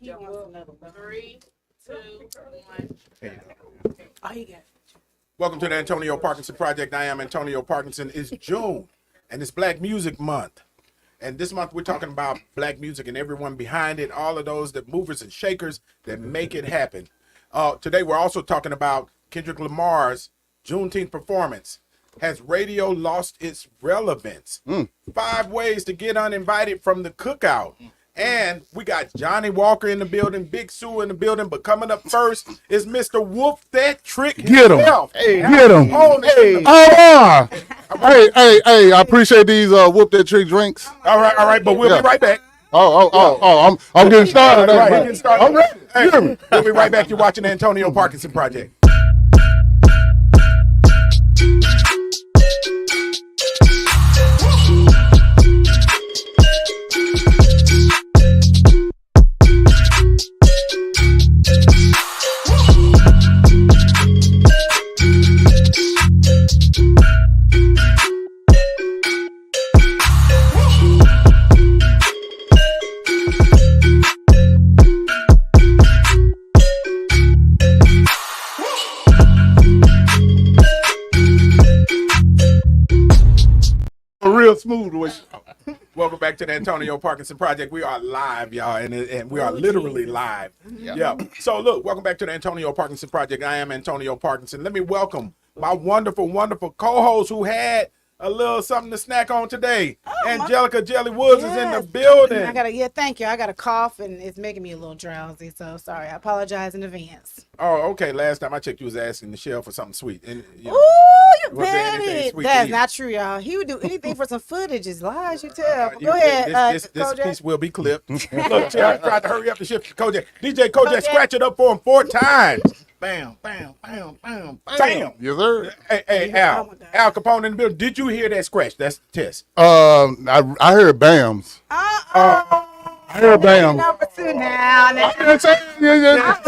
He wants another one. 3, 2, 1. Oh, you got it. Welcome to the Antonio Parkinson Project. I am Antonio Parkinson. It's June, and it's Black Music Month. And this month we're talking about black music and everyone behind it, all of those that movers and shakers that make it happen. Today we're also talking about Kendrick Lamar's Juneteenth performance. Has radio lost its relevance? 5 ways to get uninvited from the cookout. And we got Johnny Walker in the building, Big Sue in the building. But coming up first is Mr. Whoop That Trick himself. Hey, get him. Hey. Hey, I appreciate these Whoop That Trick drinks. All right, but we'll be right back. I'm getting started. All right, we're getting started. I'm ready. Hey, we'll be right back. You're watching the Antonio Parkinson Project. Real smooth way. Welcome back to the Antonio Parkinson Project. We are live, y'all, and we are literally live. Yeah. So look, welcome back to the Antonio Parkinson Project. I am Antonio Parkinson. Let me welcome my wonderful, wonderful co-host who had a little something to snack on today. Angelica Jelly Woods is in the building. Thank you. I got a cough and it's making me a little drowsy, so sorry. I apologize in advance. Oh, okay. Last time I checked, you was asking Michelle for something sweet. And, Ooh, you was there anything petty. sweet to That's eat? not true, y'all. He would do anything for some footage. It's lies, you tell. Go ahead. This Kojak. piece will be clipped. Look, Cherry tried to hurry up the shift. Kojak. DJ Kojak, scratch it up for him 4 times. Bam, bam, bam, bam, bam. Damn. Yes, sir. Hey, Oh Al. my God. Al Capone in the building. Did you hear that scratch? That's the test. I heard bams. I heard bams. Number 2 now. You know what I'm saying? Yeah.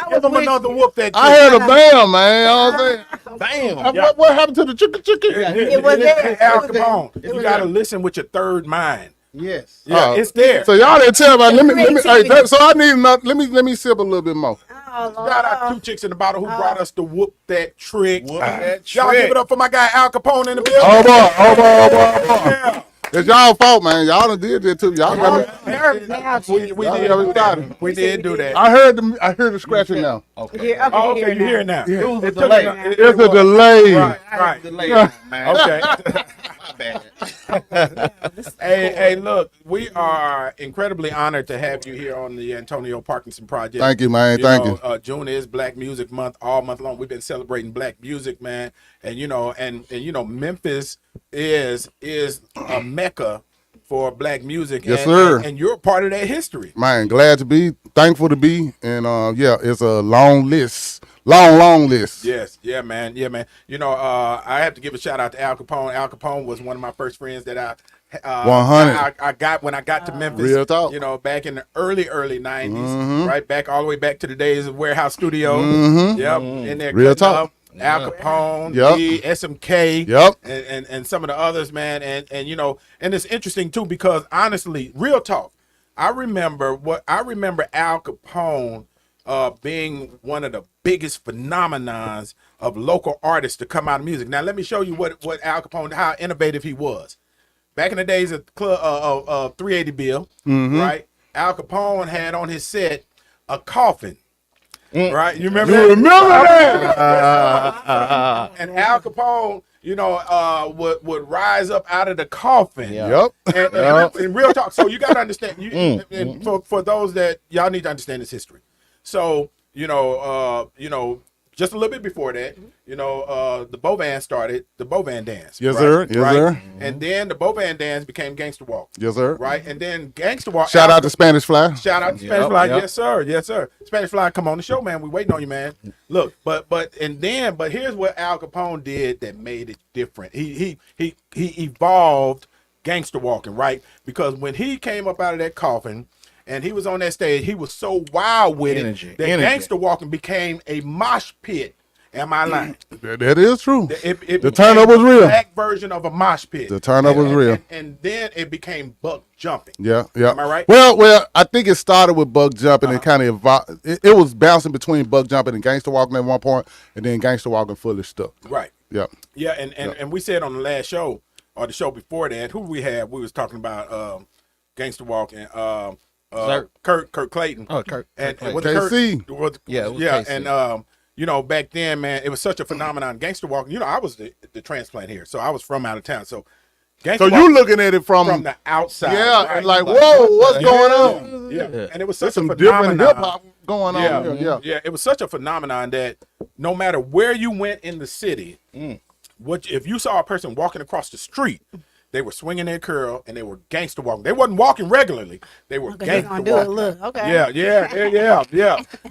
Give him another whoop that I heard a bam, man. You know what I'm saying? Bam. What happened to the chicken? It was there. Al It was there. Capone. You got to listen with your third mind. Yes. Yeah, it's there. So y'all didn't tell me. Let me. Creativity. Hey, so I need enough. Let me sip a little bit more. Oh, Lord. Shout out 2 chicks in the bottle who brought us the whoop that trick. Whoop that Y'all trick. give it up for my guy Al Capone in the building. Oh boy. Yeah. It's y'all fault, man. Y'all done did that too. Y'all got me. Nerves now, We did do that. I heard the scratching now. Okay. Oh, okay, you hear it now. It was a It took delay. It's a delay. Right. Delay, man. Okay. My bad. Hey, look, we are incredibly honored to have you here on the Antonio Parkinson Project. Thank you, man. Thank you. June is Black Music Month, all month long. We've been celebrating Black music, man, and Memphis is a mecca for Black music. Yes, and, sir. And you're a part of that history. Man, glad to be, thankful to be, and it's a long list, long list. Yes, yeah, man. I have to give a shout out to Al Capone. Al Capone was one of my first friends that I 100. I got when I got to Memphis. Real talk. Back in the early 90s, right back all the way back to the days of Warehouse Studio. Yep, in there. Real cutting talk. up. Al Capone, Yep. SMK, Yep. and some of the others, man, and it's interesting too because honestly, real talk, I remember Al Capone being one of the biggest phenomenons of local artists to come out of music. Now let me show you what Al Capone, how innovative he was. Back in the days of 380 Bill, right? Al Capone had on his set a coffin. Right, you remember that? And Al Capone, would rise up out of the coffin. Yep. And in real talk, so you got to understand. And for those that y'all need to understand this history. So just a little bit before that, the Bovan started the Bovan dance. Yes, right? sir. Yes, Right? sir. And then the Bovan dance became Gangsta Walk. Yes, sir. Right, and then Gangsta Walk. Shout out to Spanish Fly. Shout out to Spanish Fly, yes sir. Spanish Fly, come on the show, man. We waiting on you, man. Look, but here's what Al Capone did that made it different. He evolved gangster walking, right? Because when he came up out of that coffin and he was on that stage, he was so wild with it that gangster walking became a mosh pit. Am I lying? That is true. It The turn up became was real. a black version of a mosh pit. The turn up was real. And then it became buck jumping. Yeah. Am I right? Well, I think it started with bug jumping and kind of evolved. It was bouncing between bug jumping and gangster walking at one point, and then gangster walking fully stuck. Right. Yeah. Yeah, and we said on the last show or the show before that, who we had, we was talking about gangster walk and Kurt Clayton. Oh, Kurt and Clayton. was it Kurt? KC. Yeah, it was yeah, KC. and you know, back then, man, it was such a phenomenon. Gangster walking. You know, I was the transplant here, so I was from out of town. So, gangster So you walking looking at it from the outside, yeah, right? and like, whoa, what's going on? Yeah, and it was There's such a some different phenomenon. hip hop going on. Yeah. It was such a phenomenon that no matter where you went in the city, if you saw a person walking across the street, they were swinging their curl and they were gangster walking. They wasn't walking regularly. They were Okay, gangster gonna do it. walking. Look, okay. Yeah.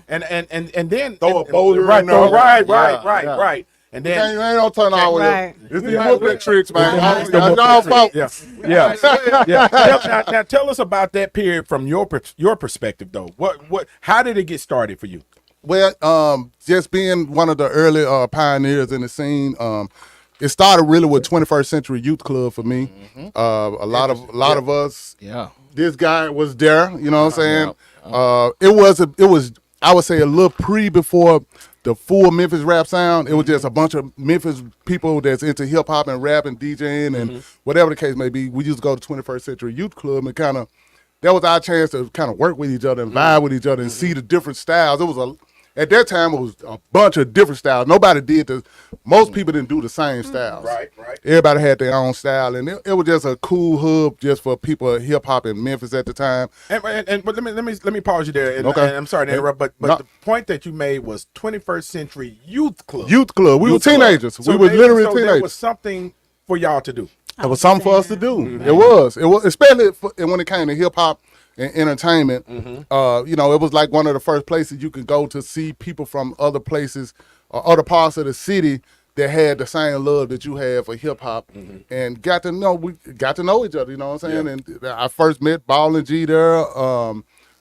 And then Throw a boulder right, in there. right. And Ain't then no turn all with Right. it. It's the movement tricks, man. It's the Y'all movement fault. yeah. Now tell us about that period from your perspective, though. How did it get started for you? Well, just being one of the early pioneers in the scene, it started really with 21st Century Youth Club for me. A lot of us. Yeah. This guy was there. You know what I'm saying? It was I would say a little before the full Memphis rap sound. It was just a bunch of Memphis people that's into hip hop and rap and DJing and whatever the case may be. We used to go to 21st Century Youth Club and kind of that was our chance to kind of work with each other and vibe with each other and see the different styles. It was at that time, it was a bunch of different styles. Nobody did most people didn't do the same styles. Right. Everybody had their own style, and it was just a cool hub just for people hip hop in Memphis at the time. But let me pause you there. And, Okay. and I'm sorry to interrupt, but No. the point that you made was 21st Century Youth Club. Youth Club. We were Youth Club. teenagers. So We were literally so There teenagers. was something for y'all to do. It was something for us to do. It was, especially when it came to hip hop and entertainment. You know, it was like one of the first places you could go to see people from other places or other parts of the city that had the same love that you had for hip hop, and got to know each other. You know what I'm saying? And I first met Ball and G there.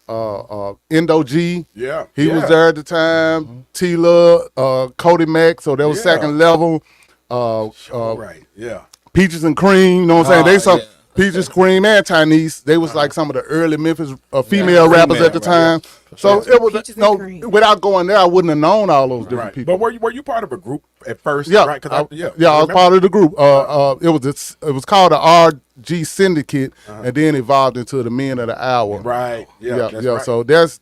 Endo G. Yeah. He was there at the time. T-Love, Cody Mack. So that was Yeah. second level. Right. Yeah. Peaches and Cream, you know what I'm saying? They some Peaches, Cream, and Chinese. They was like some of the early Memphis female rappers at the time. So it was Peaches and Cream. without going there, I wouldn't have known all those different people. But were you part of a group at first? Yeah, Right. I was part of the group. It was called the RG Syndicate, and then evolved into the Men of the Hour. Right. Yeah. That's right. So those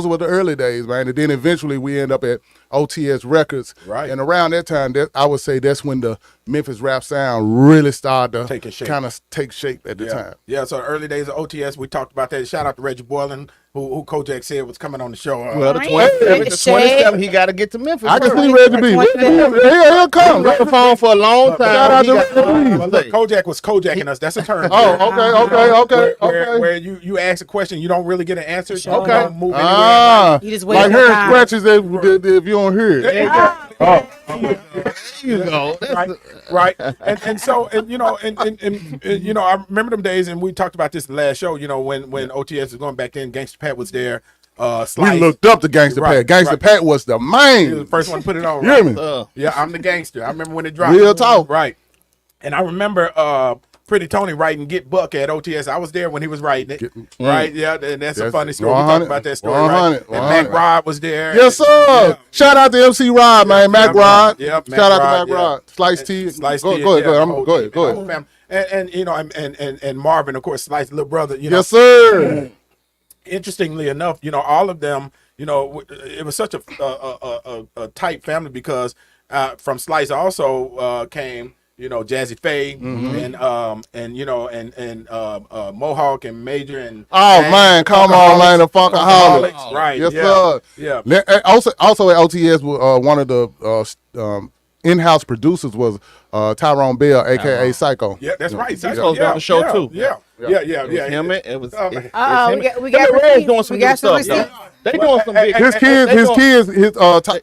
were the early days, man. And then eventually we end up at OTS Records. Right. And around that time, I would say that's when the Memphis rap sound really started Taking to shape. kind of take shape at the time. Yeah, so the early days of OTS, we talked about that. Shout out to Reggie Boylan, who Kojak said was coming on the show. Well, the Right. 27th, the Shade. 27th, he got to get to Memphis. I can first. see Reggie B. Yeah, he'll come. On the phone for a long time. Shout out He to got Reggie B. to Look, say. Kojak was Kojaking us. That's a term. Where you ask a question, you don't really get an answer. You Okay. don't move anywhere. You just wait Like for hearing time. scratches if you don't hear it. There you go. Right. And you know, I remember them days, and we talked about this last show. You know, when OTS was going back then, Gangsta Pat was there. Slice. We looked up to Gangsta Right, Pat. Gangsta right. Pat was the He was main. the first one to put it on. You Right? hear me? Yeah, I'm the gangster. I remember when it dropped. Real talk. Right. And I remember Pretty Tony writing Get Buck at OTS. I was there when he was writing it. Right. Yeah. And that's a That's funny story. We 100, talked about that story. 100, Right. And Mac 100. Rod was there. Yes, sir. Yeah. Shout out to MC Rod, man. Mac Mac Rod. Rod. Yep, Mac Shout out Rod, to Mac yeah. Rod. Slice T. Slice Go T, ahead. yeah, Go ahead. Go the ahead. whole fam- And you know, and Marvin, of course, Slice's little brother. You know, Yes, sir. interestingly enough, you know, all of them, you know, it was such a tight family because from Slice also came, you know, Jazzy Faye and you know and Mohawk and Major and Oh man, come on, man, the Funkaholics. Funkaholics, right? Yes, yeah, sir. yeah. Also at OTS, one of the in-house producers was Tyrone Bell, aka Psycho. Yeah, that's right. Psycho's on the show, too. Yeah. Him, it was. Oh, it's Uh-oh, him. we got Him and Red's receipts. doing some We good got some stuff. receipts. They doing some big. His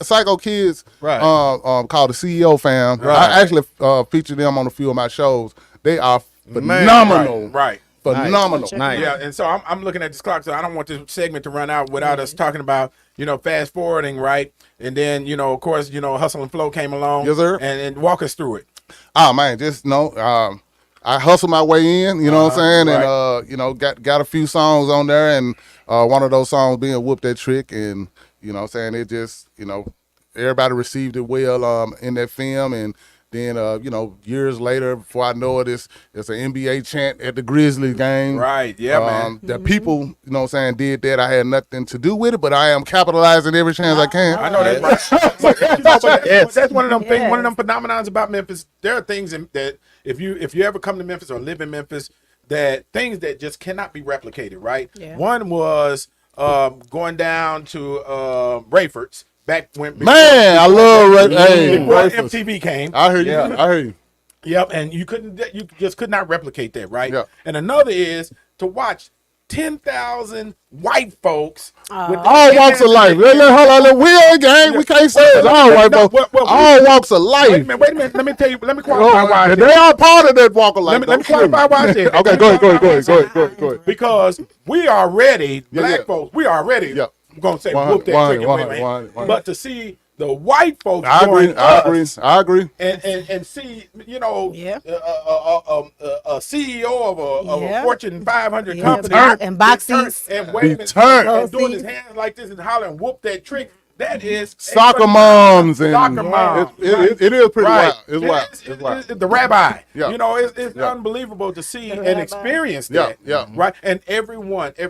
Psycho kids, Right. called the CEO fam. Right. I actually feature them on a few of my shows. They are phenomenal. Right. phenomenal. Nice. Yeah, and so I'm looking at this clock, so I don't want this segment to run out without us talking about, fast forwarding, right? And then, of course, Hustle and Flow came along. Yes, sir. And walk us through it. Oh man, just I hustled my way in, you know what I'm saying, right. and got a few songs on there, and one of those songs being "Whoop That Trick," and you know what I'm saying, it just everybody received it well in that film, and then years later, before I know it, it's an NBA chant at the Grizzlies game. Right, yeah, man. The people, you know what I'm saying, did that. I had nothing to do with it, but I am capitalizing every chance I can. I know that's right. But that's one of them things, one of them phenomenons about Memphis. There are things that if you ever come to Memphis or live in Memphis, that things that just cannot be replicated, right? Yeah. One was going down to Rayford's back when Man, I love before Rayford's. MTV came. I heard you. I heard you. Yep, and you just could not replicate that, right? Yeah. And another is to watch 10,000 white folks with All walks of life. Hold on, we ain't gang. We can't say it's all white folks. All walks of life. Wait a minute. Let me tell you. Let me qualify why I said They are part of that walk of life. Let me qualify why I said. Okay, go ahead. Because we are ready, black yeah. folks. We are ready. Yeah. I'm gonna say One- whoop that one- trick and one- wave my hand. one- But to see the white folks I agree. join I us agree. and see, Yeah. a CEO of a Yeah. Fortune 500 Yeah, company and box be turned seats. and waving turned. and doing his hands like this and hollering, whoop that trick. That is Soccer moms and soccer moms. It is pretty Right. wild. It's wild. It's wild. The rabbi. Yeah. It's Yeah. unbelievable to see and rabbi. experience Yeah, that. yeah. Right. And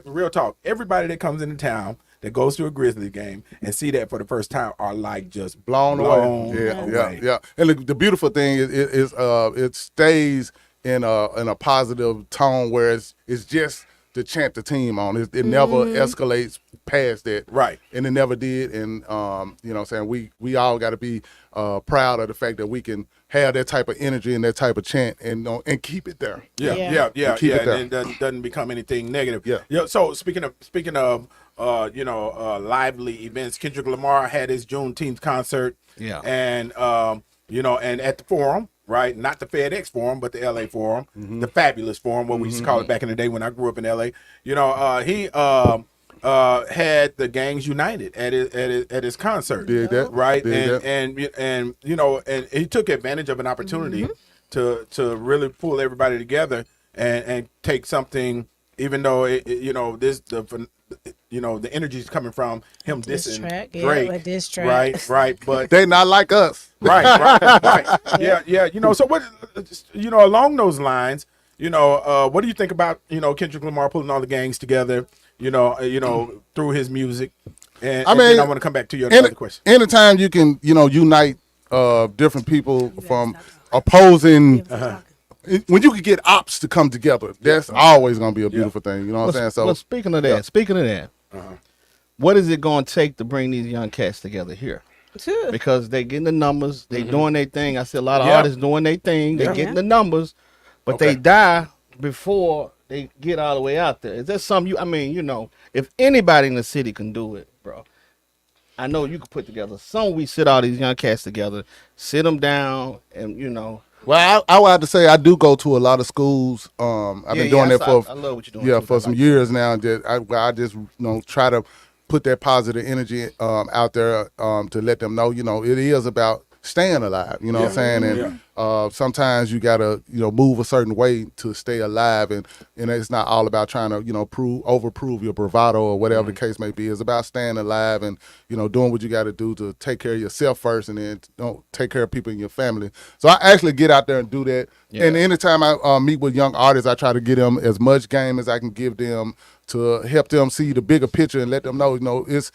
real talk, everybody that comes into town that goes to a Grizzlies game and see that for the first time are like just Blown away. Yeah. And the beautiful thing is it stays in a positive tone where it's just to chant the team on. It never escalates past that. Right. And it never did. And you know what I'm saying, we all got to be proud of the fact that we can have that type of energy and that type of chant and keep it there. Yeah. Keep it there. And it doesn't become anything negative. Yeah. So speaking of lively events, Kendrick Lamar had his Juneteenth concert. Yeah. And and at the Forum, right? Not the FedEx Forum, but the LA Forum, the Fabulous Forum, what we used to call it back in the day when I grew up in LA. He had the Gangs United at his concert. Did that. Right? Did that. And he took advantage of an opportunity to really pull everybody together and take something, even though the energy is coming from him dissing track, yeah, Drake, a diss track. right, but They not like us. right, yeah. So what, along those lines, what do you think about Kendrick Lamar pulling all the gangs together, through his music, and then I want to come back to your other question. Anytime you can, unite different people from opposing. When you can get ops to come together, that's always gonna be a beautiful thing. You know what I'm saying? Well, speaking of that, what is it going to take to bring these young cats together here? Because they getting the numbers, they doing their thing. I see a lot of artists doing their thing. They getting the numbers, but they die before they get all the way out there. Is that something if anybody in the city can do it, bro, I know you can put together. We sit all these young cats together, sit them down, and Well, I would have to say I do go to a lot of schools. I've been doing that for I love what you're doing. for some years now. I just try to put that positive energy out there to let them know it is about staying alive. You know what I'm saying? And sometimes you gotta move a certain way to stay alive, and it's not all about trying to overprove your bravado or whatever the case may be. It's about staying alive and doing what you got to do to take care of yourself first, and then take care of people in your family. So I actually get out there and do that. Yeah. And anytime I meet with young artists, I try to get them as much game as I can give them to help them see the bigger picture and let them know it's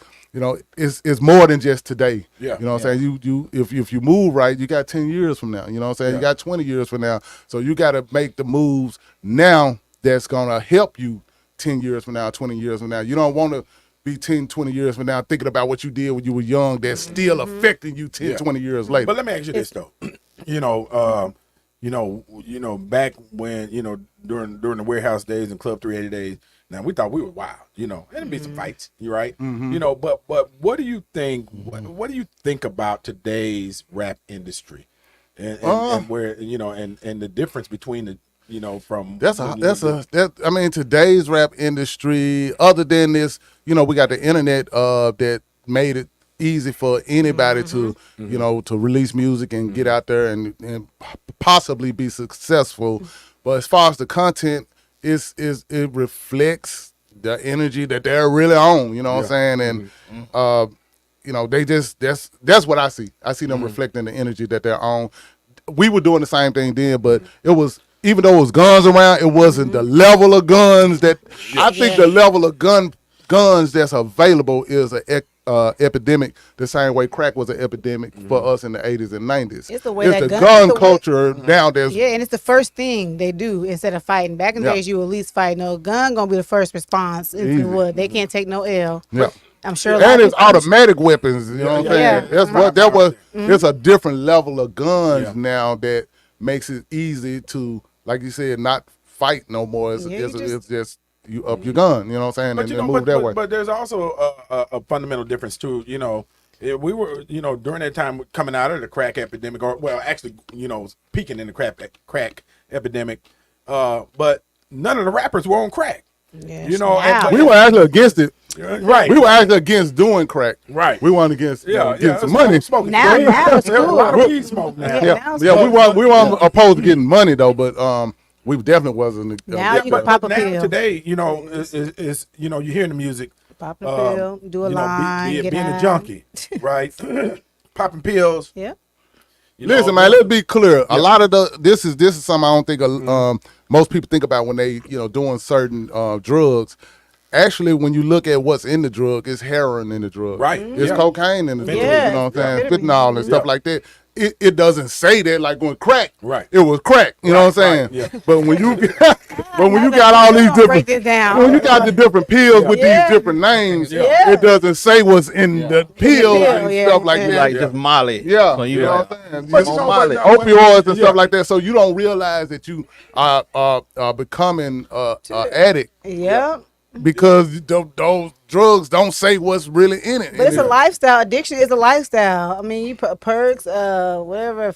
more than just today. Yeah. You know what I'm saying? You if you move right, you got 10 years from now. You know what I'm saying? Yeah. You got 20 years from now. So you got to make the moves now that's going to help you 10 years from now, 20 years from now. You don't want to be 10, 20 years from now thinking about what you did when you were young that's still affecting you 10, 20 years later. But let me ask you this though. Back when, during the warehouse days and Club 380 days, now we thought we were wild, and there'd be some fights, you right? But what do you think, what do you think about today's rap industry and where, and the difference between from I mean, today's rap industry, other than this, we got the internet that made it easy for anybody to, to release music and get out there and possibly be successful. But as far as the content, it reflects the energy that they're really on, what I'm saying? And they just that's what I see. I see them reflecting the energy that they're on. We were doing the same thing then, but it was, even though it was guns around, it wasn't the level of guns that I think the level of guns that's available is an epidemic, the same way crack was an epidemic for us in the 80s and 90s. It's the way that gun culture nowadays. Yeah, and it's the first thing they do instead of fighting. Back in the days, you at least fight. No, gun gonna be the first response. They can't take no L. Yeah. I'm sure. And it's automatic weapons. You know what I'm saying? Yeah. It's a different level of guns now that makes it easy to, like you said, not fight no more. It's just you up your gun. You know what I'm saying? And move that way. But there's also a fundamental difference too. We were during that time coming out of the crack epidemic, or actually peaking in the crack epidemic. But none of the rappers were on crack. Yeah, we were actually against it. Right. We were actually against doing crack. Right. We wanted against getting some money. Now it's There's a cool. lot of weed smoke now. We weren't opposed to getting money though, but we definitely wasn't. Now you can pop a pill. Today, is you hear the music. Pop a pill, do a line, being a junkie, right? Popping pills. Yep. Listen, man, let's be clear. A lot of this is something I don't think most people think about when they doing certain drugs. Actually, when you look at what's in the drug, it's heroin in the drug. Right. It's cocaine in the drug. Yeah. You know what I'm saying? Fentanyl and stuff like that. It doesn't say that like when crack. Right. It was crack. You know what I'm saying? Yeah. But when you got all these different, break it down. when you got the different pills with these different names, it doesn't say what's in the pill and stuff like that. Like just Molly. Yeah, So you know what I'm saying? But Molly, opioids and stuff like that. So you don't realize that you are becoming an addict Yep. because those drugs don't say what's really in it. But it's a lifestyle. Addiction is a lifestyle. I mean, you put perks, whatever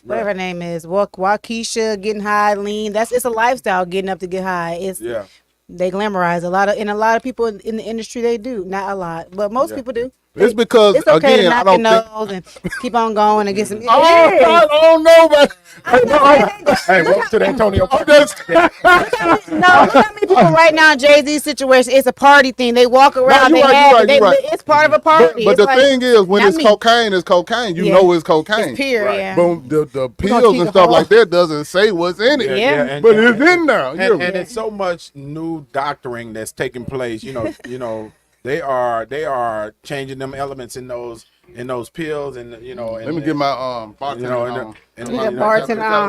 her name is, Waukesha, getting high, lean. It's a lifestyle. Getting up to get high. They glamorize a lot of people in the industry. They do, not a lot, but most people do. It's because It's okay again, to I knock your don't think. nose and keep on going and get some. I don't know, but Hey, welcome to the Antonio. No, how many people right now in Jay-Z's situation? It's a party thing. They walk around. you're right. It's part of a party. But It's the like, thing is, when not it's me. cocaine, it's cocaine. You know it's cocaine. It's pure, yeah. But the gonna pills keep and it stuff whole. like that doesn't say what's in it. Yeah. But it's in there. And it's so much new doctoring that's taking place. They are changing them elements in those pills and Let me get my bartender on.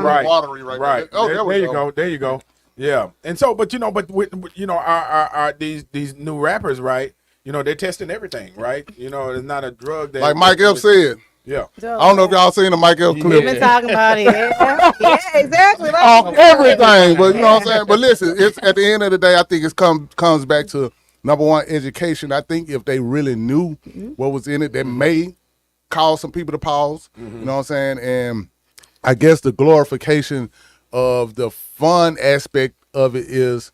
Right. Watery right Right. there. Oh, There you go. Yeah. And so, but our these new rappers, right? They're testing everything, right? It's not a drug that, Like Mike F said. Yeah. I don't know if y'all seen the Mike F clip. We've been talking about it. Yeah, exactly. Off everything, but you know what I'm saying. But listen, it's at the end of the day, I think it comes back to number one, education. I think if they really knew what was in it, that may cause some people to pause. You know what I'm saying? And I guess the glorification of the fun aspect of it is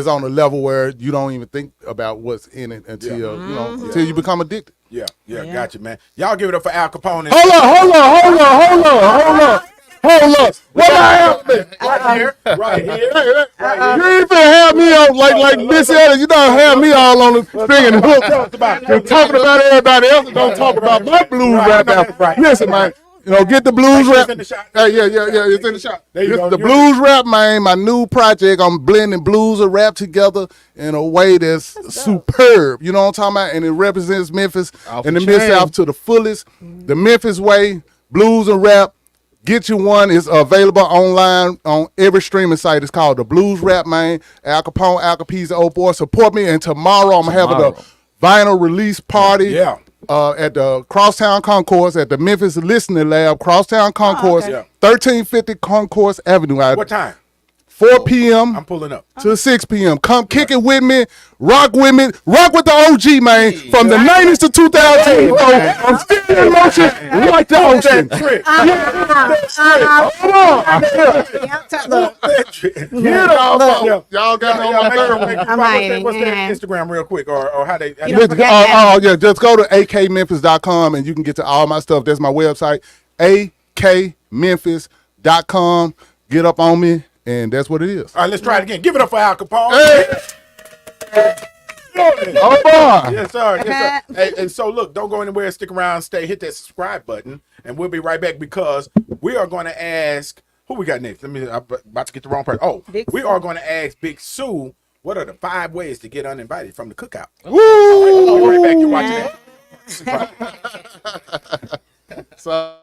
on a level where you don't even think about what's in it until until you become addicted. Yeah. Gotcha, man. Y'all give it up for Al Capone. Hold on. What happened? Right here. You ain't finna have me on like Miss Ellis. You don't have me all on the string and hook. You're talking about everybody else and don't talk about my blues rap now. Right. Listen, man. Get the blues rap. It's in the shot. Hey, yeah, it's in the shot. There you This go. is the blues rap, man. My new project. I'm blending blues and rap together in a way that's superb. You know what I'm talking about? And it represents Memphis and the Mid-South to the fullest. The Memphis way, blues and rap. Get you one. It's available online on every streaming site. It's called The Blues Rap, man. Al Capone, Al Capiz, the old boy. Support me. And tomorrow I'm having a vinyl release party. Yeah. At the Crosstown Concourse at the Memphis Listening Lab, Crosstown Concourse, okay. 1350 Concourse Avenue. What time? 4 p.m. I'm pulling up. to 6 p.m. Come kick it with me, rock with the OG, man. From the 90s to 2010. I'm still in motion like the ocean. Y'all got me on my nerve. What's their Instagram real quick, or how they? Just go to akmemphis.com and you can get to all my stuff. That's my website, akmemphis.com. Get up on me, and that's what it is. All right, let's try it again. Give it up for Al Capone. Hey. Oh boy. Yes, sir. Yes, sir. Hey, and so look, don't go anywhere. Stick around. Hit that subscribe button, and we'll be right back because we are going to ask who we got next. I'm about to get the wrong person. Oh, we are going to ask Big Sue. What are the 5 ways to get uninvited from the cookout? Woo! All right, we'll be right back. You're watching that. So.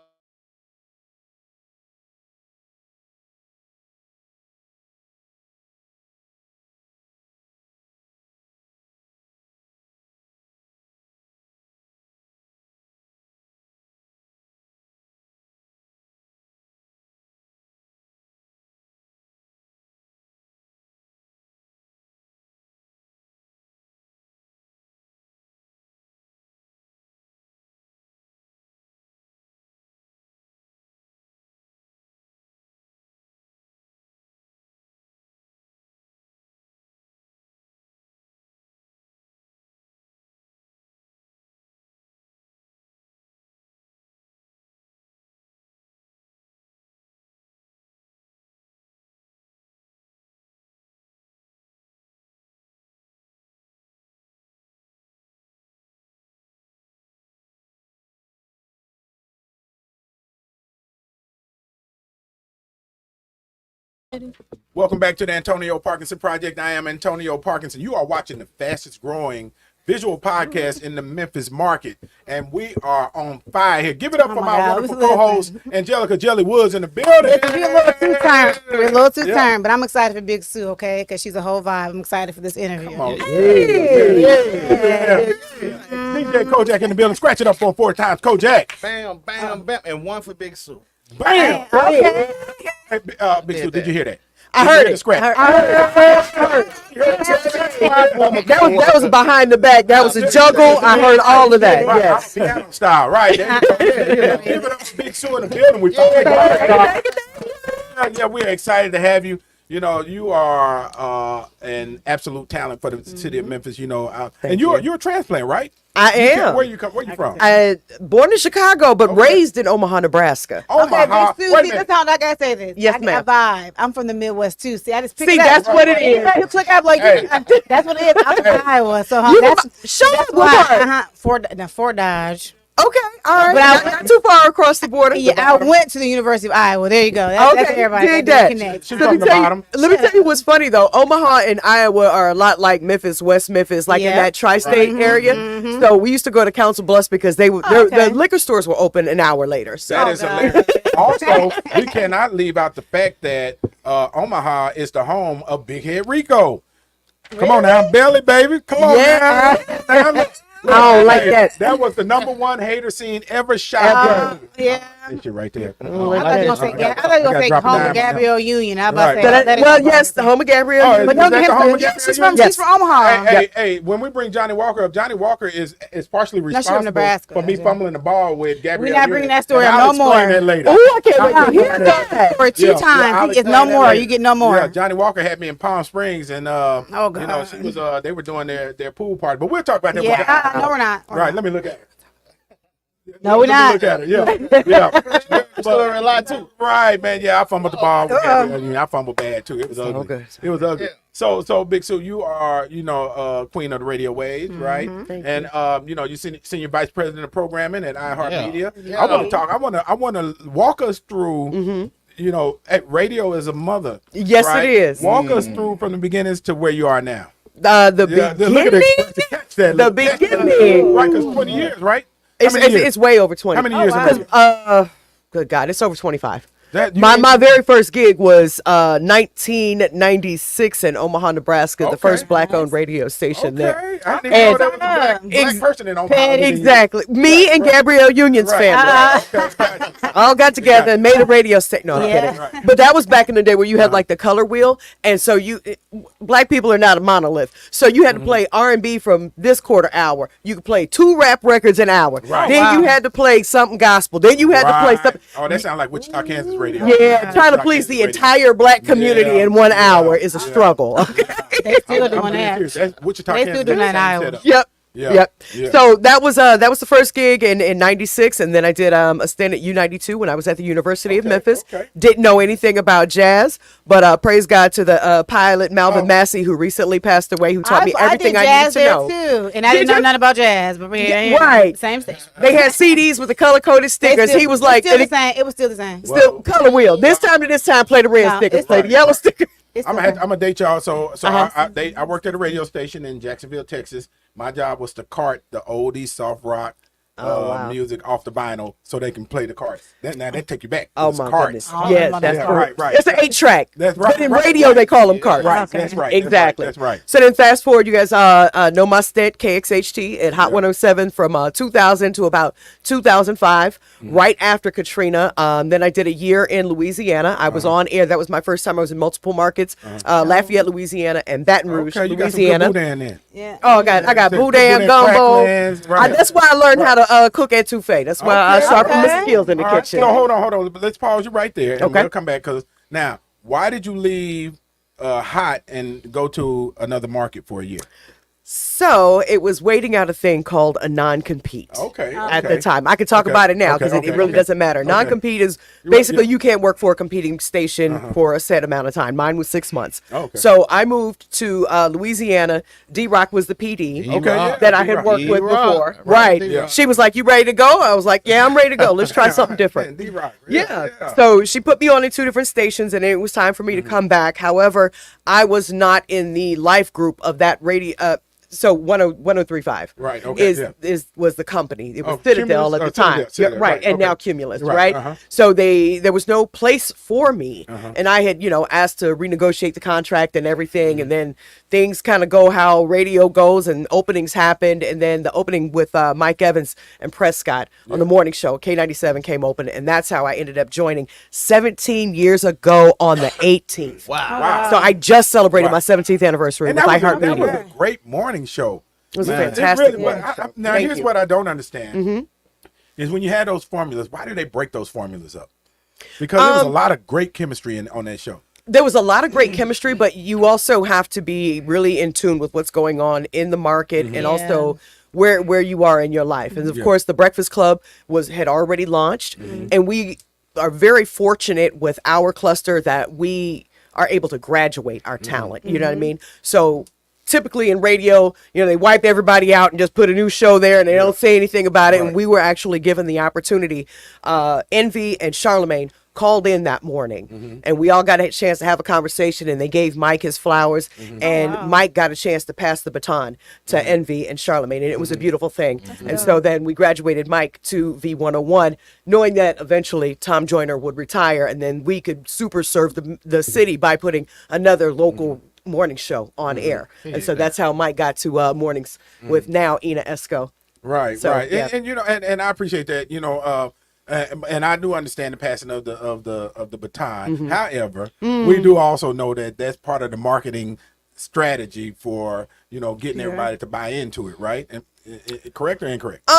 Welcome back to the Antonio Parkinson Project. I am Antonio Parkinson. You are watching the fastest growing visual podcast in the Memphis market, and we are on fire here. Give it up for my wonderful co-host, Angelica Jelly Woods in the building. It's a little too-turn. We're a little too-turn, but I'm excited for Big Sue, okay? Because she's a whole vibe. I'm excited for this interview. Come on. DJ Kojak in the building. Scratch it up for 4 times. Kojak. Bam, bam, bam. And one for Big Sue. Bam. Okay. Hey, Big Sue, did you hear that? I heard it. Scratch. That was behind the back. That was a juggle. I heard all of that. Right, Yes. piano style, right? Give it up to Big Sue in the building. We're talking about yeah, we're excited to have you. You know, you are an absolute talent for the city of Memphis. You know, and you're a transplant, right? I am. Where you from? Born in Chicago, but raised in Omaha, Nebraska. Okay, Omaha. Big Sue, Wait a see, minute. that's how I gotta say this. Yes, I ma'am. got a vibe. I'm from the Midwest too. See, I just picked See, it up. that's what it is. You click up like Hey. that's what it is. I'm from Iowa, so Show that's us what why. Fort Dodge. Okay, all right. But Not too far across the border. Yeah, I went to the University of Iowa. There you go. That's everybody. dig That that. connect. She's from the bottom. Let me tell you what's funny though. Omaha and Iowa are a lot like Memphis, West Memphis, like in Yeah. that tri-state area. So we used to go to Council Bluffs because the liquor stores were open an hour later. So That is hilarious. Also, we cannot leave out the fact that Omaha is the home of Big Head Rico. Come on now, Belly, baby. Come on Yeah. now. Look, I don't like that. That was the #1 hater scene ever shot. Yeah. That shit right there. I thought you were gonna say home of Gabrielle Union. I was about to say Right. that. Well, yes, the home of Gabrielle. Oh, But is no, that the home of she's Gabrielle from Union? she's from Omaha. Hey, when we bring Johnny Walker up, Johnny Walker is partially she's from responsible Nebraska. for me fumbling the ball with Gabrielle. We're not bringing Union. that story And up I'll no explain more. that later. Oh, I can't wait to hear that. For two I'll times, it's explain no that more. later. You get no more. Yeah, Johnny Walker had me in Palm Springs, and God. you know, she was they were doing their pool party. But we'll talk about that. Yeah, no, we're not. Right, let me look at it. No, we're Let me not. look at it. Yeah. Story a lot too. Right, man. Yeah, I fumbled the ball. With Gabrielle Union. I fumbled bad too. It was ugly. Okay. It was ugly. So Big Sue, you are, queen of the radio waves, right? And you senior vice president of programming at iHeartMedia. Yeah. I want to talk. I want to walk us through. Radio is a mother. Yes, right? it is. Walk us through from the beginnings to where you are now. The Look at beginning. it. Catch that. The beginning. Right, because 20 years, right? How many years? It's way over 20. How many years? wow. in radio? Good God, it's over 25. My very first gig was 1996 in Omaha, Nebraska, the first black-owned radio station there. I didn't even know there was a black person in Omaha. Exactly. Me and Gabrielle Union's family all got together and made a radio station. No, I'm kidding. Right. But that was back in the day where you had like the color wheel, and so black people are not a monolith. So you had to play R&B from this quarter hour. You could play 2 rap records an hour. Right. Then you had to play something gospel. Then you had to play something. Oh, that sounds like Wichita, Kansas radio. Yeah, trying to please the entire black community in 1 hour is a struggle. Okay. They still doing that. Wichita, They Kansas. still do that in Iowa. Yep. Yeah. Yep. Yeah. So that was the first gig in '96, and then I did a stint at U92 when I was at the University of Memphis. Okay. Didn't know anything about jazz, but praise God to the pilot Malvin Massey, who recently passed away, who taught me everything I needed to know. Too, and I didn't know nothing about jazz, but right, same station. They had CDs with the color coded stickers. He was like, still the same. It was still the same. Still color wheel. This time to this time, play the red stickers, play the yellow sticker. I'm gonna date y'all. So I worked at a radio station in Jacksonville, Texas. My job was to cart the oldies, soft rock, music off the vinyl so they can play the carts. Now they take you back. Oh It's my carts. goodness! Yes, that's right. It's an 8-track. That's right. But in radio, they call them carts. Right. That's right. Exactly. That's right. So then, fast forward, you guys know my stint KXHT at Hot 107 from 2000 to about 2005, right after Katrina. Then I did a year in Louisiana. I was on air. That was my first time. I was in multiple markets: Lafayette, Louisiana, and Baton Rouge, Okay, you got some Louisiana. good boudin then. Yeah. Oh, I got boudin gumbo. That's why I learned how to cook etouffee. That's why I sharpened my skills in the kitchen. So hold on. Let's pause you right there, and Okay. we'll come back. Because now, why did you leave Hot and go to another market for a year? So it was waiting out a thing called a non-compete. Okay. At the time, I could talk about it now because it really doesn't matter. Okay. Non-compete is basically you can't work for a competing station for a set amount of time. Mine was 6 months. Okay. So I moved to Louisiana. D-Rock was the PD that I had worked with before. Right. Yeah. She was like, "You ready to go?" I was like, "Yeah, I'm ready to go. Let's try something different." D-Rock. Yeah. So she put me on in 2 different stations, and it was time for me to come back. However, I was not in the life group of that radio. So 1035 Right, okay, was the company. It was Oh, Citadel Cumulus? at the time. Citadel, right, right, and okay. now Cumulus, Right, right? So there was no place for me. And I had, asked to renegotiate the contract and everything, and then things kind of go how radio goes, and openings happened, and then the opening with Mike Evans and Prescott on the morning show, K97 came open, and that's how I ended up joining 17 years ago on the 18th. Wow. So I just celebrated my 17th anniversary And with that iHeartMedia. was a great morning show. It was a Man, fantastic really, morning but show. now Thank here's you. what I don't understand is when you had those formulas, why do they break those formulas up? Because there was a lot of great chemistry on that show. There was a lot of great chemistry, but you also have to be really in tune with what's going on in the market and also where you are in your life. And of course, the Breakfast Club had already launched, and we are very fortunate with our cluster that we are able to graduate our talent. You know what I mean? So typically in radio, they wipe everybody out and just put a new show there and they don't say anything about it. And we were actually given the opportunity. Envy and Charlemagne called in that morning and we all got a chance to have a conversation, and they gave Mike his flowers and Mike got a chance to pass the baton to Envy and Charlemagne, and it was a beautiful thing. And so then we graduated Mike to V101, knowing that eventually Tom Joyner would retire, and then we could super serve the city by putting another local morning show on air. And so that's how Mike got to mornings with now Ina Esco. Right, So, right. yeah. And I appreciate that, and I do understand the passing of the baton. However, we do also know that that's part of the marketing strategy for getting everybody to buy into it, right? And correct or incorrect?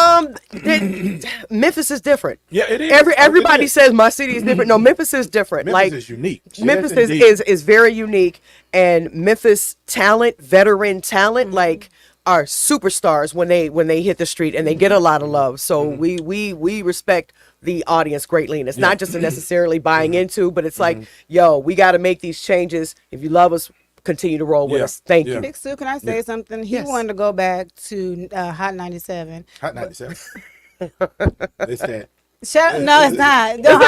Memphis is different. Yeah, it is. Everybody It is. says my city is different. No, Memphis is different. Memphis is unique. Memphis Yes, indeed. is very unique, and Memphis talent, veteran talent, like are superstars when they hit the street, and they get a lot of love. So we respect the audience greatly, and it's not just necessarily buying into, but it's like, yo, we got to make these changes. If you love us, continue to roll with us. Thank you. Big Sue, can I say something? He wanted to go back to Hot 97. Hot 97. It's that. No, it's not. Don't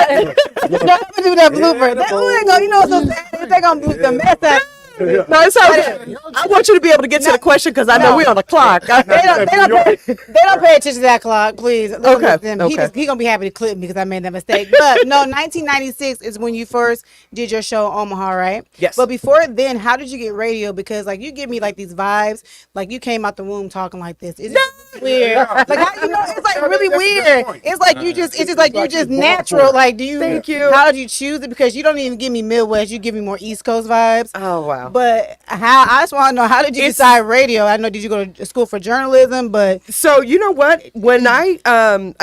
do that blooper. They gonna, so sad. They gonna bloop the mess out. No, it's all good. I want you to be able to get to the question because I know we're on the clock. They don't pay attention to that clock, please. Okay, He gonna be happy to clip me because I made that mistake. But no, 1996 is when you first did your show in Omaha, right? Yes. But before then, how did you get radio? Because like you give me like these vibes, like you came out the womb talking like this. It's just weird. Like how, it's like really weird. It's like it's just like you're just natural. Like do you? Thank you. How did you choose it? Because you don't even give me Midwest. You give me more East Coast vibes. Oh wow. But how? I just want to know, how did you decide radio? I know, did you go to school for journalism? But So you know what? When I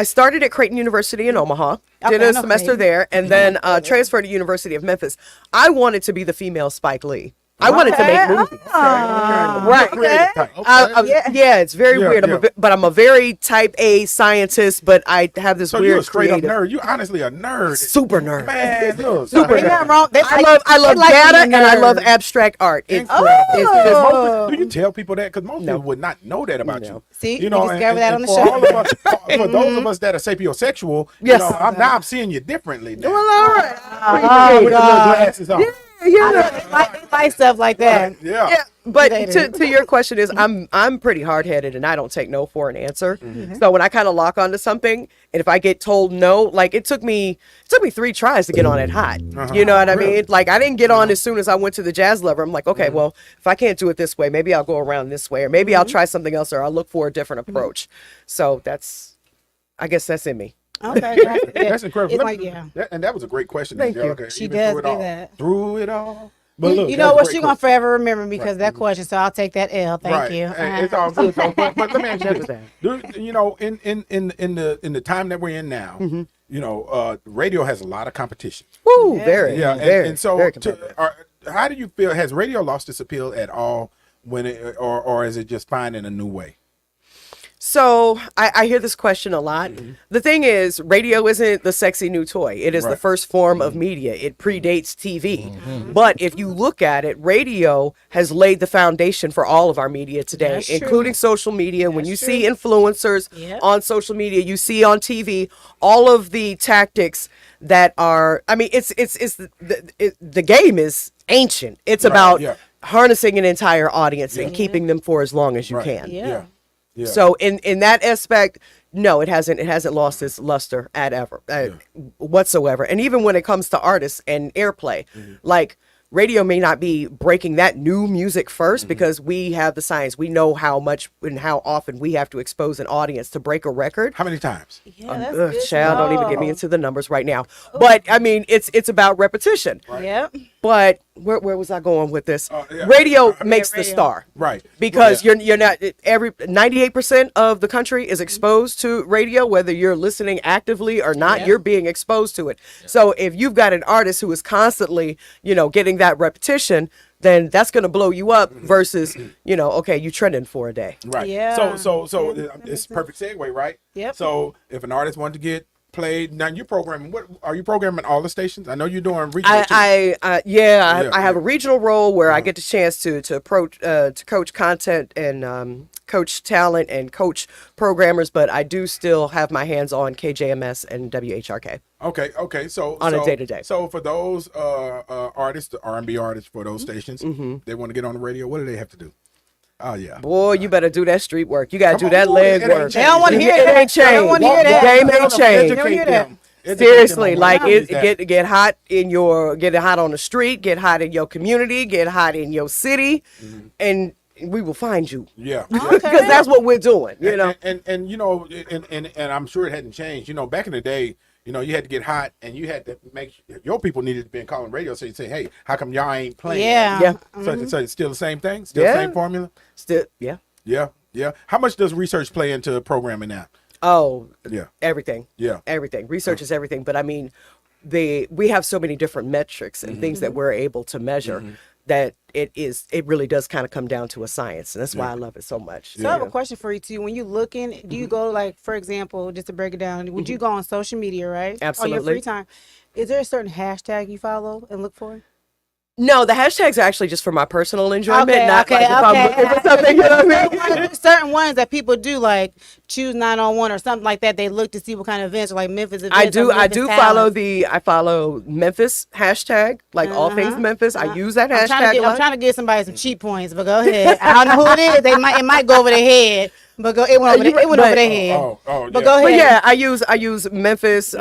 started at Creighton University in Omaha, did Okay, I a know semester Creighton. there, and then transferred to University of Memphis. I wanted to be the female Spike Lee. I wanted to make movies. Right. Creative type. Yeah, it's very Yeah, weird. yeah. But I'm a very type A scientist, but I have this So you're a weird straight up creative. nerd. You honestly a nerd. Super nerd. Man, look. Super ain't nerd. nothing wrong. I love they like data being and I love nerds. abstract art. Do you tell people that? Because most people would not know that about you. See, You know, we discovered that on the for show. all of us, for those of us that are sapiosexual, Yes. you know, I'm seeing you differently now. Well, all right. Oh, With the little God. glasses on. They like stuff like that. Yeah. Yeah, but Later. to your question is I'm pretty hard headed and I don't take no for an answer. So when I kind of lock onto something, and if I get told no, like it took me 3 tries to get on it hot. You know what I mean? Like I didn't get on as soon as I went to the jazz lover. I'm like, okay, well if I can't do it this way, maybe I'll go around this way, or maybe I'll try something else, or I'll look for a different approach. So I guess that's in me. Okay, That's incredible. It's Let like, me- yeah. and that was a great question. Thank you. Angelica. She Even does through it do all. that. Through it all. But look, You that's know a what? great She's gonna question. forever remember me because of that question. So I'll take that L. Thank Right. you. And it's all good. Though. But let me ask you this. You know, in the time that we're in now, you know, radio has a lot of competition. Woo, very, Yeah, very, and so very competitive. how do you feel? Has radio lost its appeal at all when or is it just finding a new way? So I hear this question a lot. The thing is, radio isn't the sexy new toy. It is the Right. first form of media. It predates TV. But if you look at it, radio has laid the foundation for all of our media today, That's true. including social media. When you That's see true. influencers Yep. on social media, you see on TV all of the tactics that are. I mean, the game is ancient. It's about yeah. harnessing an entire audience and keeping them for as long as you Right. can. Yeah. Yeah. So in that aspect, no, it hasn't lost its luster whatsoever. And even when it comes to artists and airplay, like radio may not be breaking that new music first because we have the science. We know how much and how often we have to expose an audience to break a record. How many times? Yeah, that's good to Child, don't even get me know. into the numbers right now. But I mean, it's about repetition. Yep. But where was I going with this? Yeah. Radio makes the radio. star. Right. Because Yeah. you're not 98% of the country is exposed to radio, whether you're listening actively or not, you're being exposed to it. So if you've got an artist who is constantly, getting that repetition, then that's going to blow you up versus, okay, you trending for a day. Right. Yeah. So Yeah, it's a perfect segue, right? Yep. So if an artist wanted to get played, now you're programming. What are you programming all the stations? I know you're doing regional. too. I have a regional role where I get the chance to approach to coach content and coach talent and coach programmers, but I do still have my hands on KJMS and WHRK. Okay. So On a day-to-day. So for those artists, the R&B artists for those stations, they want to get on the radio. What do they have to do? Oh yeah. Boy, you better do that street work. You got to do Come that on, leg it ain't work. They don't wanna hear It that. ain't They don't changed. wanna hear that. The game ain't Educate changed. Don't hear them. that. Educate Seriously, them on like what is that. get hot get it hot on the street, get hot in your community, get hot in your city, and we will find you. Yeah. Because that's what we're doing, And I'm sure it hadn't changed. Back in the day, you had to get hot, and you had to make your people needed to be calling radio. So you say, "Hey, how come y'all ain't playing?" Yeah. Yeah. So it's still the same thing, still Yeah. the same formula. Still, yeah. Yeah. How much does research play into programming now? Oh, Yeah. everything. Yeah. Everything. Research is everything. But I mean, we have so many different metrics and things that we're able to measure that it really does kind of come down to a science. And that's why I love it so much. So I have a question for you too. When you looking, do you go like, for example, just to break it down, would you go on social media, right? On your Absolutely. free time. Is there a certain hashtag you follow and look for? No, the hashtags are actually just for my personal enjoyment. Okay, not okay, like if I'm okay. looking for something, you know what I mean? There's certain ones that people do, like choose 901 or something like that. They look to see what kind of events, or like Memphis events. I do Memphis follow talents. I follow Memphis hashtag, like all things Memphis. I use that hashtag. I'm trying to get somebody some cheap points, but go ahead. I don't know who it is. It might go over their head, but it went over their head. But go ahead. But yeah, I use Memphis,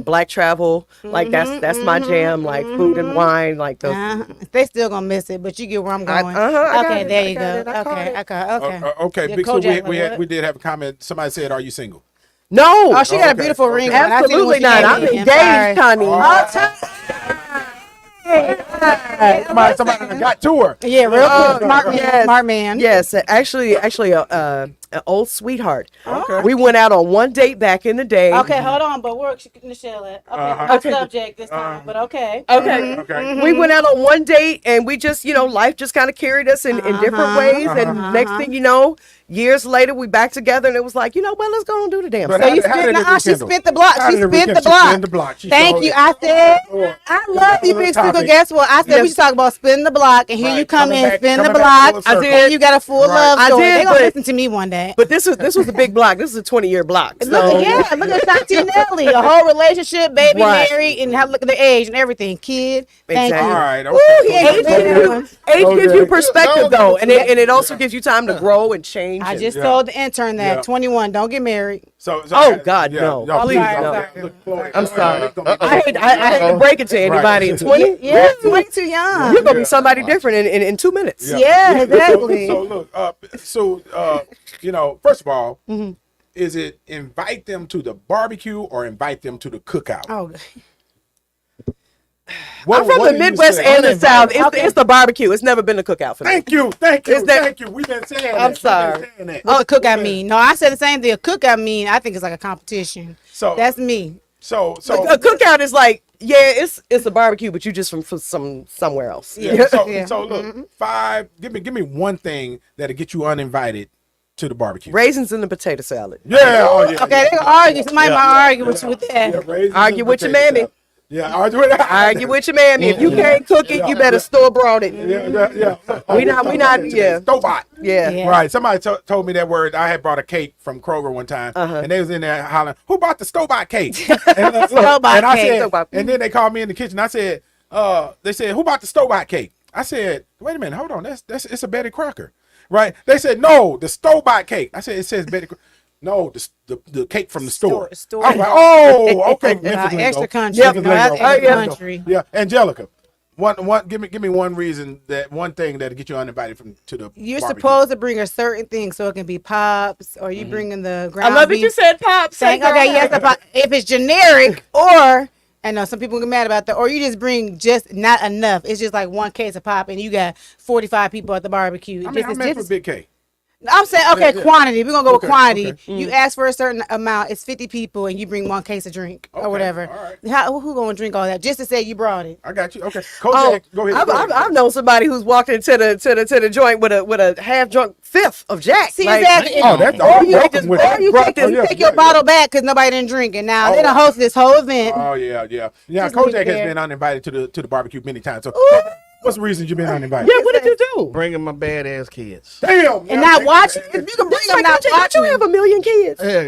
black travel, like that's my jam, like food and wine, like those. They still gonna miss it, but you get where I'm going. I Okay, there got you go. it, I caught it. Okay. Okay, Yeah, Big Sue, Kojak, we did have a comment. Somebody said, "Are you single?" No, Oh, she got a beautiful ring. on. I seen it when absolutely she not. came I'm in. engaged, honey. Somebody got to her. Yeah, real quick. Smart man. yes. Smart man. Yes, actually, an old sweetheart. Okay. We went out on one date back in the day. Okay, hold on, but where Michelle at? Okay, no subject this time, but okay. Okay. Okay. We went out on one date and we just, life just kind of carried us in different ways. And next thing you know, years later, we back together and it was like, well, let's go and do the damn But thing. So How did it she rekindle? spent the block. How She did it spent the rekindle? She block. spent the block. She Thank showed you. it. I said, Or- I love you, Big Sue. topic. Guess what? I said Yes. we should talk about spinning the block, and here Right, you come coming in, back- spin the coming back block. full circle. And you got a full love I story. did, They gonna but- listen to me one day. But this was a big block. This is a 20-year block. So. Look at Shanti Nelly, a whole relationship, baby Right. married, and look at the age and everything. Kid, thank Exactly. you. All right. Ooh, he Okay. ain't living one. Age gives you perspective, No, though, and it also gives you time to grow and change. I and- just told the intern that Yeah. 21, don't get married. So, Oh, God, no. No, Please, please, no. Look, I'm sorry. Chloe, I hate to break it to anybody. Right. 20? Yeah, 22 young. You're going to be somebody different in 2 minutes. Yeah, exactly. So look, first of all, is it invite them to the barbecue or invite them to the cookout? Oh, I'm from the Midwest and the South. It's the barbecue. It's never been a cookout for me. Thank you. We've been saying that. I'm We've been sorry. saying that. what the cookout mean? No, I said the same thing. A cookout mean, I think it's like a competition. So That's me. so A cookout is like, it's a barbecue, but you just from somewhere else. yeah. So Yeah. so look, give me one thing that'll get you uninvited to the barbecue. Raisins in the potato salad. Yeah. Oh yeah. Okay, they gonna argue. Somebody might argue with you with that. Yeah, raisins Argue and with your potato mammy. salad. Yeah, argue with Argue with your mammy. If you can't cook it, you better store brought it. Yeah. We not, yeah. Store-bought. Yeah. Yeah. Right. Somebody told me that word. I had brought a cake from Kroger one time, and they was in there hollering, "Who bought the store-bought cake?" And, Store-bought and I cake. said, Store-bought. and then they called me in the kitchen. I said, they said, "Who bought the store-bought cake?" I said, "Wait a minute, hold on. That's it's a Betty Crocker, right?" They said, "No, the store-bought cake." I said, "It says Betty." No, the cake from the store. Store. I was like, oh, okay. Extra country. Yep. No, that's extra country. Yeah, Angelica. Give me one reason one thing that'll get you uninvited to the. You're barbecue. supposed to bring a certain thing, so it can be pops, or you bringing the I ground love that beef. you said pops. Okay, yes, the pop. If it's generic, or I know some people get mad about that, or you just bring just not enough. It's just like one case of pop, and you got 45 people at the barbecue. I mean, I'm meant for Big K. I'm saying, okay, quantity. We're gonna go with quantity. okay. You ask for a certain amount. It's 50 people, and you bring one case of drink or whatever. all right. Who gonna drink all that? Just to say you brought it. I got you. Okay, Oh, Kojak, go ahead. I've known somebody who's walked into the joint with a half drunk fifth of Jack. See, Like, exactly. Oh, that's or you welcome just, with or that. you Right. take your bottle back because nobody didn't drink it. Now they done hosted this whole event. Oh yeah. Just Kojak leave it has there. been uninvited to the barbecue many times. So, what's the reason you've been uninvited? Yeah, what did you do? Bringing my badass kids. Damn. And not watching. If you can bring them, not Don't watching. you have a million kids? Yeah.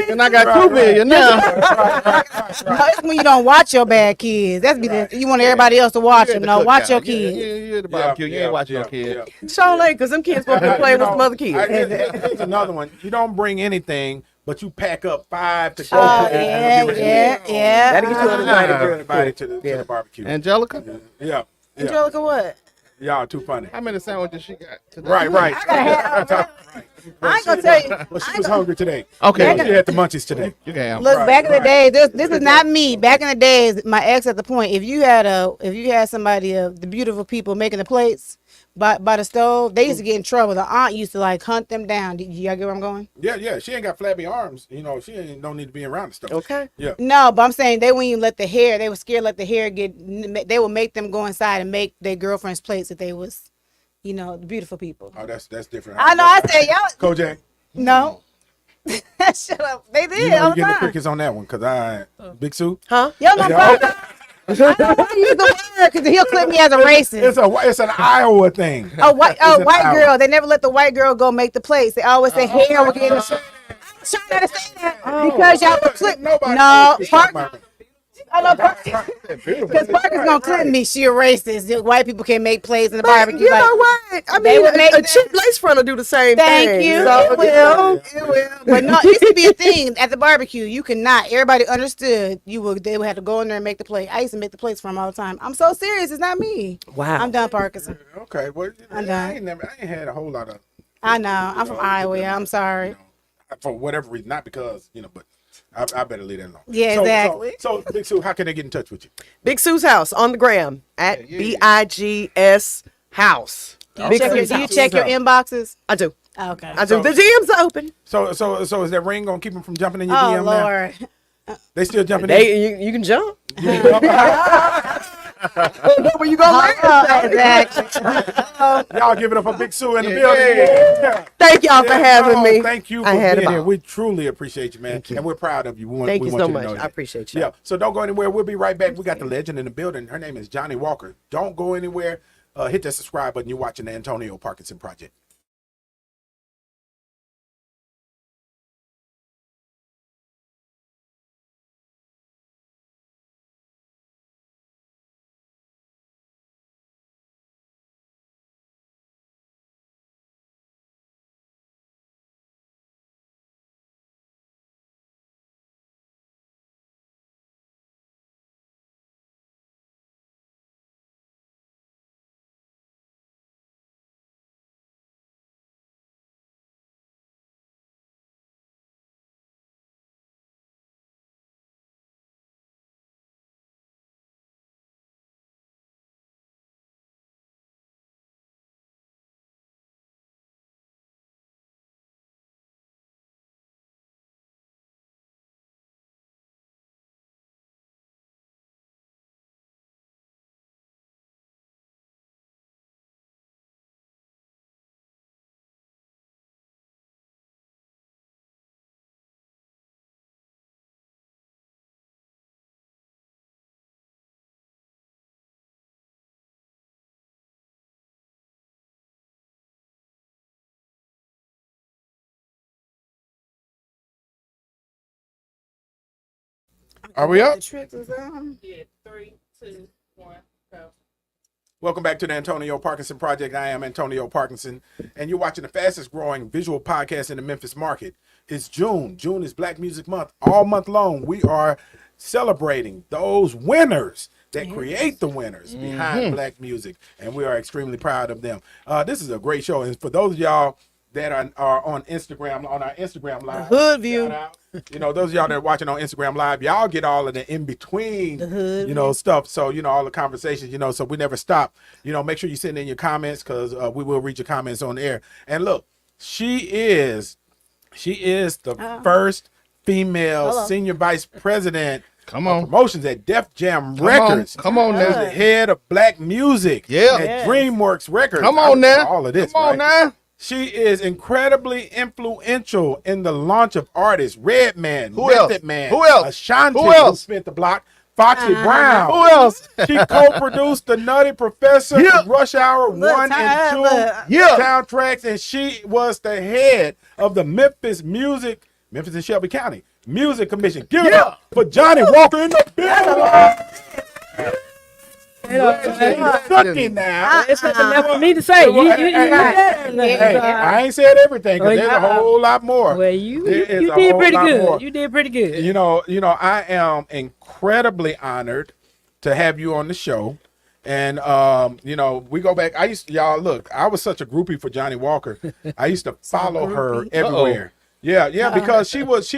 And I got 2 million now. No, it's when you don't watch your bad kids. That's you want everybody else to watch them. No, watch your kids. You're the barbecue. You ain't watching your kids. Sean Lane, because them kids supposed to be playing with some other kids. Here's another one. You don't bring anything, but you pack up 5 to go. Oh, yeah. That'll get you uninvited. You're invited to the barbecue. Angelica, Yeah. Angelica, what? Y'all too funny. how many sandwiches she got today? Right. I ain't gonna tell you. Well, she was hungry today. Okay. She had the munchies today. You can have Look, Right, back in the right. days, this is not me. Back in the days, my ex at the point. If you had somebody the beautiful people making the plates by the stove, they used to get in trouble. The aunt used to like hunt them down. Y'all get where I'm going? Yeah. She ain't got flabby arms. Don't need to be around the stuff. Okay. Yeah. No, but I'm saying they wouldn't even let the hair. They were scared to let the hair get. They would make them go inside and make their girlfriends plates if they was, the beautiful people. Oh, that's different. I know. I said y'all. Kojak, No. Shut up. They did you know all you the getting the time. crickets on that one, cause Big Sue. Huh? Y'all know Yeah. Pop. I don't want to use the word because he'll clip me as a racist. It's an Iowa thing. White It's an girl. Iowa. They never let the white girl go make the plates. They always say, "Hey, we're getting." I'm trying to say that because y'all will clip. Nobody No, knows Parker. I know Parker. Because Parker's gonna clip me. She a racist. The white people can't make plays in the But barbecue. you Like, know what? I they mean, would make a that. cheap lace front will do the same Thank thing. you. So, It will. It will. But no, it used to be a thing at the barbecue. You cannot. Everybody understood. They would have to go in there and make the plate. I used to make the plates for them all the time. I'm so serious. It's not me. Wow. I'm done, Parkinson. Okay, well, I'm I done. ain't had a whole lot of. I know. I'm from Iowa. I'm sorry. For whatever reason, not because but I better leave that alone. Yeah, exactly. So, Big Sue, how can they get in touch with you? Big Sue's house on the gram at BIGS house. Do Big you Sue's check house. your inboxes? I do. Okay. I do. The DMs are open. So is that ring gonna keep them from jumping in your Oh DM now? Lord. They still jumping in. You can jump. Where you Oh, exactly. Y'all give it up for Big Sue in the building. Yeah. Thank y'all for having me. Thank you for I had being a here. ball. We truly appreciate you, man, and we're proud of you. Thank you want so to much. know that. I appreciate you. Yeah. So don't go anywhere. We'll be right back. We got the legend in the building. Her name is Johnny Walker. Don't go anywhere. Hit that subscribe button. You're watching the Antonio Parkinson Project. Are we up? Welcome back to the Antonio Parkinson Project. I am Antonio Parkinson, and you're watching the fastest growing visual podcast in the Memphis market. It's June. June is Black Music Month. All month long, we are celebrating those winners that create the winners behind Black music, and we are extremely proud of them. This is a great show, and for those of y'all that are on Instagram, on our Instagram live, Hood view. Those of y'all that are watching on Instagram live, y'all get all of the in between, stuff. So, all the conversations, so we never stop. Make sure you send in your comments because we will read your comments on the air. And look, she is the first female senior vice president Come of on. promotions at Def Jam Records. Come on She's now. the head of Black music at DreamWorks Records. Come on now. All of this. Come on right? now. She is incredibly influential in the launch of artists. Redman, Who else? Method Man, Who else? Ashanti, Who else? spent the block, Foxy Brown. Who else? She co-produced the Nutty Professor, Rush Hour 1 and 2 soundtracks, and she was the head of the Memphis and Shelby County Music Commission. Give it up for Johnny Walker in the building. Sucking now. It's nothing left for me to say. Hey, I ain't said everything because there's a whole lot more. Well, you There is did a whole pretty lot good. more. You did pretty good. I am incredibly honored to have you on the show. And we go back. I was such a groupie for Johnny Walker. I used to follow her everywhere. Yeah, because she was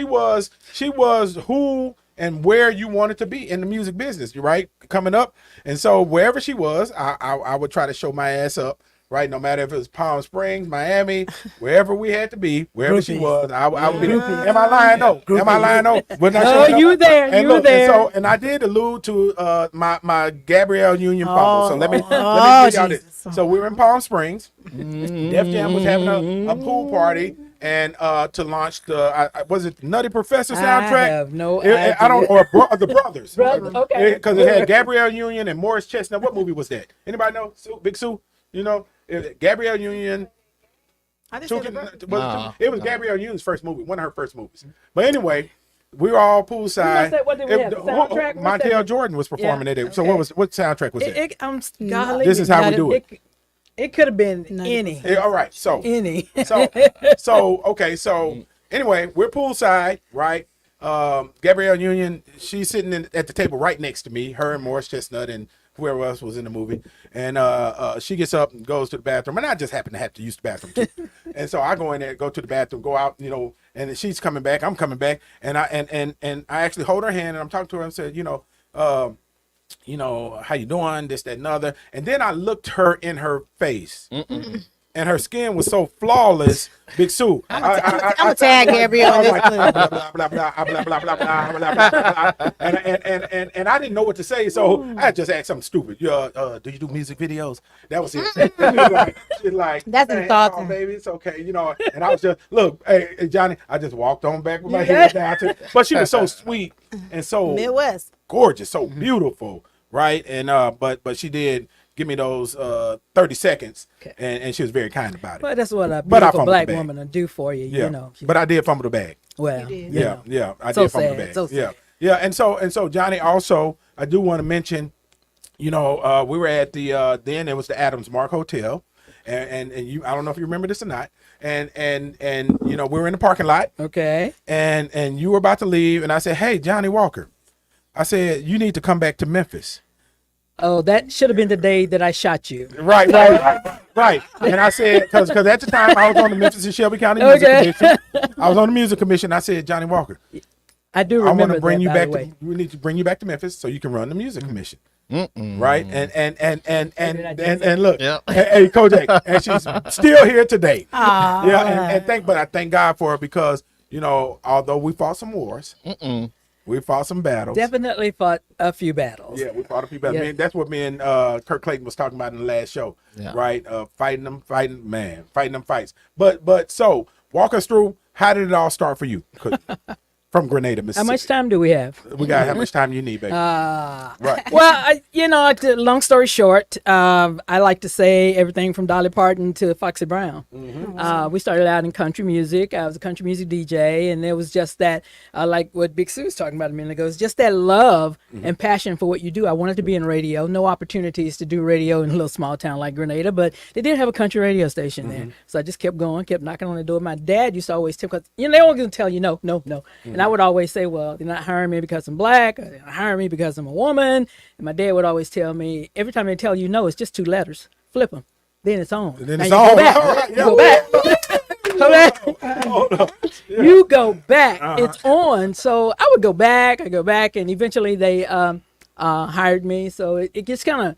who and where you wanted to be in the music business, right? Coming up. And so wherever she was, I would try to show my ass up, right? No matter if it was Palm Springs, Miami, wherever we had to be, wherever she was, I would be there. Am I lying? No. Am I lying? No. No, you were there. And You were look, there. and I did allude to my Gabrielle Union fumble. So let me give y'all this. So we were in Palm Springs. Def Jam was having a pool party and to launch was it Nutty Professor I soundtrack? have no I don't, or the brothers. Brothers, okay. Because it had Gabrielle Union and Morris Chestnut. What movie was that? Anybody know? Big Sue? You know, Gabrielle Union. I just said the brother. It was Gabrielle Union's first movie, one of her first movies. But anyway, we were all poolside. What did we have? The soundtrack? What's Montel that? Jordan was performing Yeah, it. So okay. what soundtrack was it? Golly, This is how we do it. It could have been any. Yeah, all right. So Any. So anyway, we're poolside, right? Gabrielle Union, she's sitting at the table right next to me, her and Morris Chestnut and whoever else was in the movie. And she gets up and goes to the bathroom. And I just happen to have to use the bathroom too. And so I go in there, go to the bathroom, go out, you know, and she's coming back, I'm coming back. And I actually hold her hand and I'm talking to her and said, how you doing? This, that, and other. And then I looked her in her face. And her skin was so flawless, Big Sue. I'm gonna tag Gabrielle on this blah, blah, blah, blah, blah, blah, blah, blah, blah, blah. And I didn't know what to say, so I just asked something stupid. Do you do music videos? That was it. She's like, That's hey, insulting. oh, baby, it's okay, And I was just, look, hey, Johnny, I just walked on back with my head down. But she was so sweet and so Midwest. gorgeous, so beautiful, right? And but she did give me those 30 seconds, and she was very kind about it. Well, that's what a But I beautiful fumbled black the bag. woman will do for you. Yeah, You know. but I did fumble the bag. Well, did. you know. Yeah, I So did fumble the sad, bag. so sad. Yeah. And so Johnny, also, I do want to mention, we were at the then it was the Adams Mark Hotel, and you, I don't know if you remember this or not, and we were in the parking lot, Okay. and you were about to leave, and I said, hey, Johnny Walker, I said, you need to come back to Memphis. Oh, that should have been the day that I shot you. Right. And I said, because at the time I was on the Memphis and Shelby County Music Commission. I was on the Music Commission. I said, Johnny Walker, I do I remember want to bring that, you by back. the way. We need to bring you back to Memphis so you can run the Music Commission. Right. And look, Yeah. hey, Kojak, and she's still here today. Yeah. But I thank God for her because, although we fought some wars, we fought some battles. Definitely fought a few battles. Yeah, we fought a few battles. Yeah. Man, that's what me and Kirk Clayton was talking about in the last show, right? Fighting them fights. But so walk us through, how did it all start for you? From Grenada, Mississippi. How much time do we have? We got how much time you need, baby. Right. Well, long story short, I like to say everything from Dolly Parton to Foxy Brown. We started out in country music. I was a country music DJ, and it was just that, like what Big Sue was talking about a minute ago, it's just that love and passion for what you do. I wanted to be in radio. No opportunities to do radio in a little small town like Grenada, but they did have a country radio station there. So I just kept going, kept knocking on the door. My dad used to always tell, because they always going to tell you no. And I would always say, well, they're not hiring me because I'm black, or they're not hiring me because I'm a woman. And my dad would always tell me, every time they tell you no, it's just 2 letters. Flip them. Then it's on. Then Now it's you on. Go back. All right, You go back. Go back. Hold on. You go back. It's on. So I would go back, and eventually they hired me. So it just kind of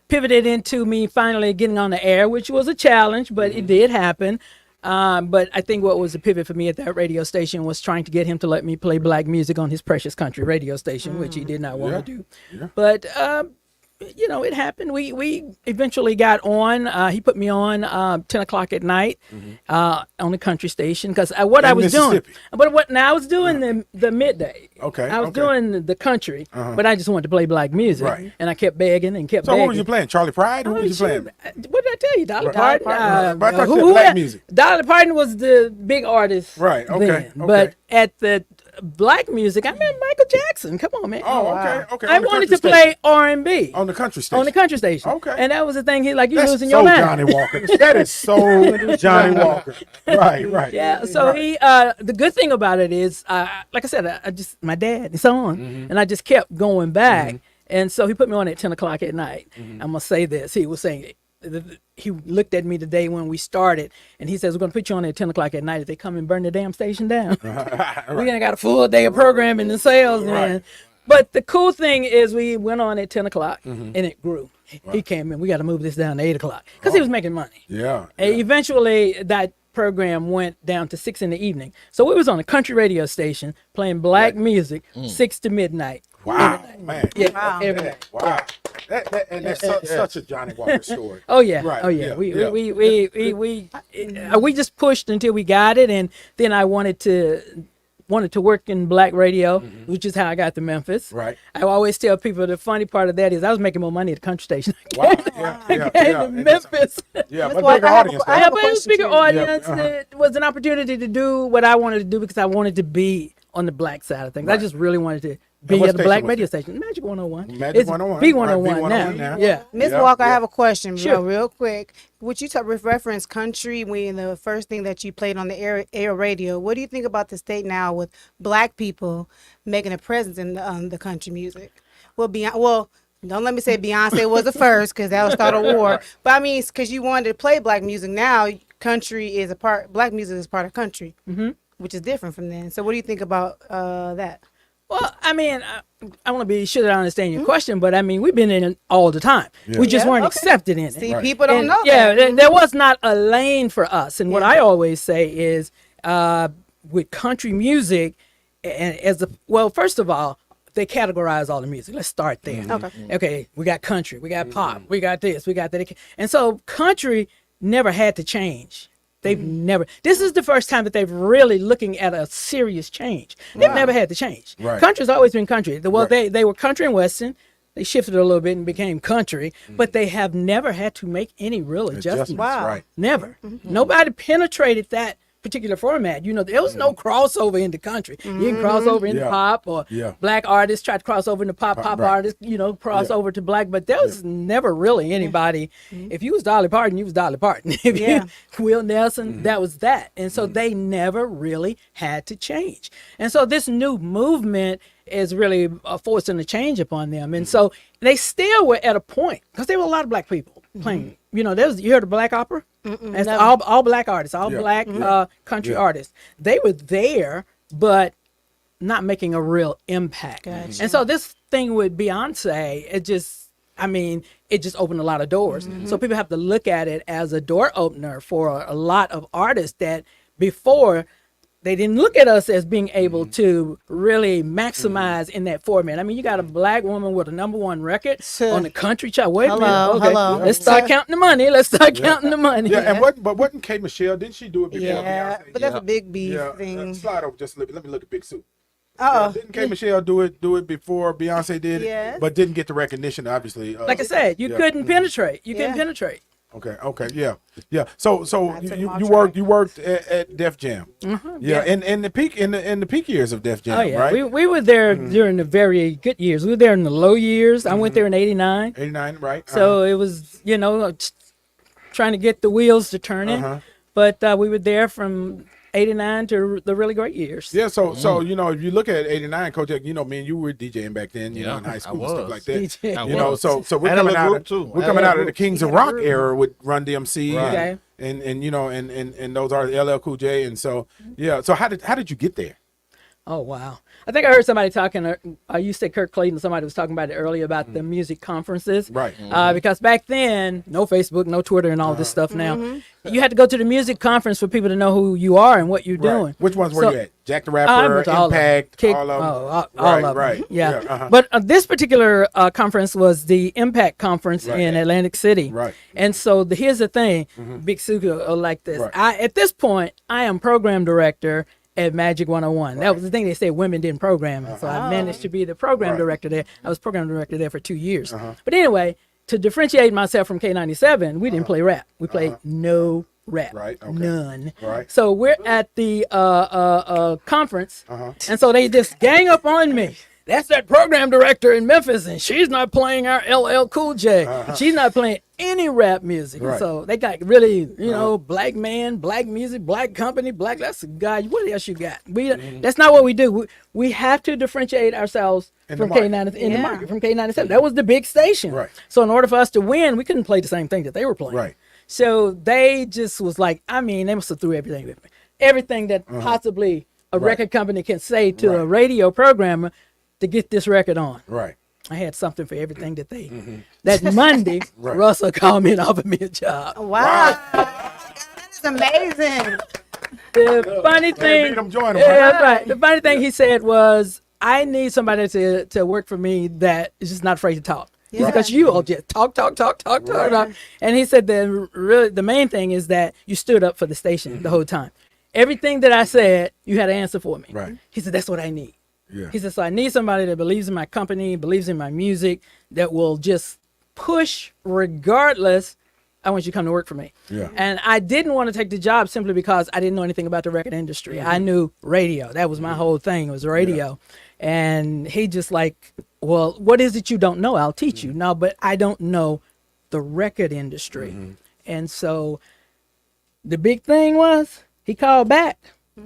pivoted into me finally getting on the air, which was a challenge, but it did happen. But I think what was a pivot for me at that radio station was trying to get him to let me play black music on his precious country radio station, which he did not want to do. Yeah. But it happened. We eventually got on. He put me on 10 o'clock at night on the country station because I was doing. But I was doing the midday. Okay. I was doing the country, but I just wanted to play black music, Right. and I kept begging and kept So begging. who was you playing? Charlie Pride? Who was you playing? What did I tell you? Dolly Right. Parton. But I thought you said black music. Dolly Parton was the big artist. Right, okay, then. okay. But at the black music, I met Michael Jackson. Come on, man. Oh, okay. I On the wanted country to play R&B. On the country station. On the country station. Okay. And that was the thing. He like, you're That's losing so your mind. Johnny Walker. That is so Johnny Walker. Right. Yeah. So he, the good thing about it is, like I said, I just, my dad, it's on. And I just kept going back. And so he put me on at 10 o'clock at night. I'm going to say this. He was saying, he looked at me the day when we started, and he says, we're going to put you on at 10 o'clock at night if they come and burn the damn station down. We ain't got a full day of programming and sales, man. But the cool thing is we went on at 10 o'clock, and it grew. He came in, we got to move this down to 8 o'clock, because he was making money. Yeah. And eventually, that program went down to 6 in the evening. So we was on a country radio station playing black music, 6 to midnight. Wow, man. Yeah, Wow. every night. Wow. And that's such a Johnny Walker story. Oh yeah, Right, oh yeah. yeah, We just pushed until we got it, and then I wanted to work in black radio, which is how I got to Memphis. Right. I always tell people the funny part of that is I was making more money at the country station. Wow. Yeah. To Memphis. Yeah, Miss but Walker, bigger audience. I though. have a But it was question bigger too. audience. Yeah, It was an opportunity to do what I wanted to do because I wanted to be on the black side of things. I Right. just really wanted to And be what at a station black was radio it? station. Magic 101. Magic It's 101. B101 Right, now. B101 now. Yeah. Miss Yeah, Walker, I yeah. have a question, Sure. real quick. Would you reference country when the first thing that you played on the air radio? What do you think about the state now with black people making a presence in the country music? Well, don't let me say Beyonce was the first because that would start a war. But I mean, because you wanted to play black music, now country is black music is part of country, which is different from then. So what do you think about that? Well, I mean, I want to be sure that I understand your question, but I mean, we've been in it all the time. We just Yeah, weren't okay. accepted in it. See, people don't know Yeah, that. there was not a lane for us. And what I always say is with country music, and first of all, they categorize all the music. Let's start there. Okay, we got country, we got pop, we got this, we got that. And so country never had to change. They've never. This is the first time that they've really looking at a serious change. They've never had to change. Right. Country's always been country. Well, Right. they were country and western. They shifted a little bit and became country, but they have never had to make any real adjustments. Wow. Right. Never. Nobody penetrated that particular format. You know, there was no crossover into country. You can cross over into Yeah. pop, or Yeah. black artists tried to cross over into pop Right. artists, cross Yeah. over to black, but there was never really anybody. If you was Dolly Parton, you was Dolly Parton. If Yeah. you Will Nelson, that was that. And so they never really had to change. And so this new movement is really forcing a change upon them. And so they still were at a point, because there were a lot of black people playing. You know, you heard of Black Opera? That's never. all black artists, all Yeah. black country Yeah. artists. They were there, but not making a real impact. Gotcha. And so this thing with Beyonce, it just opened a lot of doors. So people have to look at it as a door opener for a lot of artists that before they didn't look at us as being able to really maximize in that format. I mean, you got a black woman with a #1 record on the country chart. Wait a minute. Okay. Hello. Let's start counting the money. Let's start counting the money. Yeah, and wasn't K. Michelle? Didn't she do it before Yeah, Beyonce? but that's a big beef Yeah, thing. slide over. Just let me look at Big Soup. Oh, Didn't K. Michelle do it before Beyonce did it? Yes. But didn't get the recognition, obviously. Like I said, you Yeah. couldn't penetrate. You couldn't Yeah. penetrate. Okay, yeah. So took you them off you worked at Def Jam. Yeah, in the peak years of Def Jam, Oh yeah, right? we were there during the very good years. We were there in the low years. I went there in '89, 89, right? so it was trying to get the wheels to turning. But we were there from '89 to the really great years. Yeah, so if you look at '89, Kojak, me and you were DJing back then, in high school and stuff like that. DJ. So we're And coming a out group, of too. we're And coming a out of the group. Kings of Rock era with Run DMC Right. and those are LL Cool J, and so yeah. So how did you get there? Oh wow! I think I heard somebody talking. You said Kirk Clayton. Somebody was talking about it earlier about the music conferences, Right. Because back then, no Facebook, no Twitter, and all this stuff. Now, you had to go to the music conference for people to know who you are and what you're doing. Right. Which ones were So- you at? Jack the I Rapper, went to all of them. Impact, Kick- all of them. all Right, of them. right. Yeah. Yeah, But this particular conference was the Impact Conference Right. in Atlantic City. Right. And so here's the thing, Big Suka like this. Right. At this point, I am program director at Magic 101. That was the thing they said women didn't program. So I managed to be the program director there. I was program director there for 2 years. But anyway, to differentiate myself from K97, we didn't play rap. We played no rap. Right, okay. None. Right. So we're at the conference, and so they just gang up on me. That's that program director in Memphis, and she's not playing our LL Cool J. She's not playing any rap music. Right. So they got really, black man, black music, black company, black. That's a guy. What else you got? That's not what we do. We have to differentiate ourselves In the from market. K9 in the market from K97. That was the big station. Right. So in order for us to win, we couldn't play the same thing that they were playing. Right. So they just was like, they must have threw everything with me. Everything that possibly a record company can say to a radio programmer to get this record on. Right. I had something for everything that they. That Monday, Russell called me and offered me a job. wow. That's amazing. The funny thing, beat 'em, join 'em, yeah, right? that's right. The funny thing he said was, I need somebody to work for me that is just not afraid to talk. Yeah. Because you all just talk. And he said the main thing is that you stood up for the station the whole time. Everything that I said, you had an answer for me. Right. He said, that's what I need. Yeah. He said, so I need somebody that believes in my company, believes in my music, that will just push regardless. I want you to come to work for me. Yeah. And I didn't want to take the job simply because I didn't know anything about the record industry. I knew radio. That was my whole thing, was radio. And he just like, well, what is it you don't know? I'll teach you. No, but I don't know the record industry. And so the big thing was he called back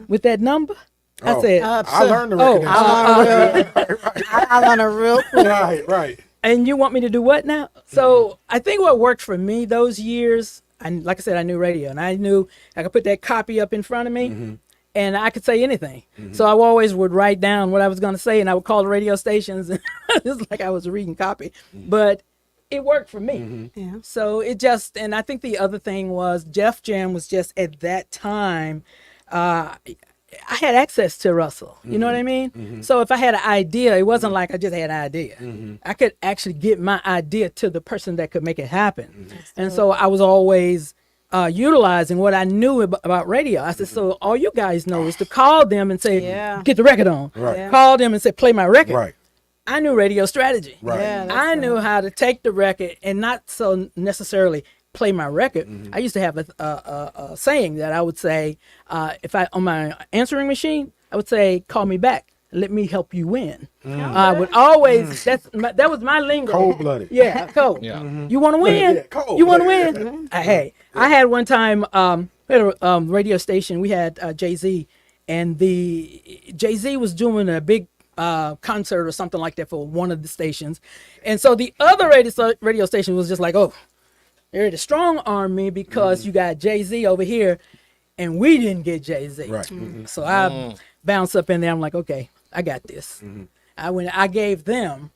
with that number. I said, I learned the record. I learned a real quick. Right. and you want me to do what now? So I think what worked for me those years, and like I said, I knew radio, and I knew I could put that copy up in front of me, and I could say anything. So I always would write down what I was going to say, and I would call the radio stations. It's like I was reading copy, but it worked for me. Yeah. So it just, and I think the other thing was Def Jam was just at that time, I had access to Russell. You know what I mean? So if I had an idea, it wasn't like I just had an idea. I could actually get my idea to the person that could make it happen. And so I was always utilizing what I knew about radio. I said, so all you guys know is to call them and say, get the record on. Right. Yeah. Call them and say, play my record. Right. I knew radio strategy. Right. Yeah, that's I knew how to take the record and not so necessarily play my record. I used to have a saying that I would say, if I on my answering machine, I would say, call me back. Let me help you win. I would always, that was my lingo. Cold-blooded. Yeah, cold. Yeah. You want to win? Yeah, cold. You want to win? Hey, I had one time, we had a radio station. We had Jay-Z, and Jay-Z was doing a big concert or something like that for one of the stations. And so the other radio station was just like, oh, they're to strong arm me because you got Jay-Z over here and we didn't get Jay-Z. Right. So I bounced up in there. I'm like, okay, I got this. I gave them,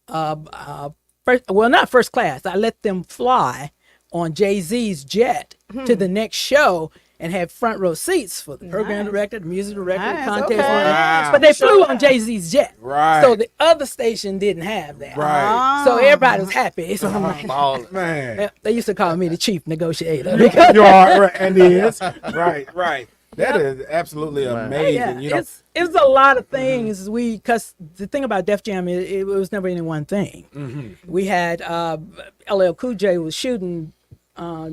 not first class. I let them fly on Jay-Z's jet to the next show and had front row seats for the program director, the music director, the Nice, contest okay. winner. Wow. But they flew on Jay-Z's jet. Right. So the other station didn't have that. Right. So everybody was happy. So I'm like, Man. they used to call me the chief negotiator. Because, You are right, and is. Right. That is absolutely amazing. yeah, You know, it's a lot of things. Because the thing about Def Jam, it was never any one thing. We had LL Cool J was shooting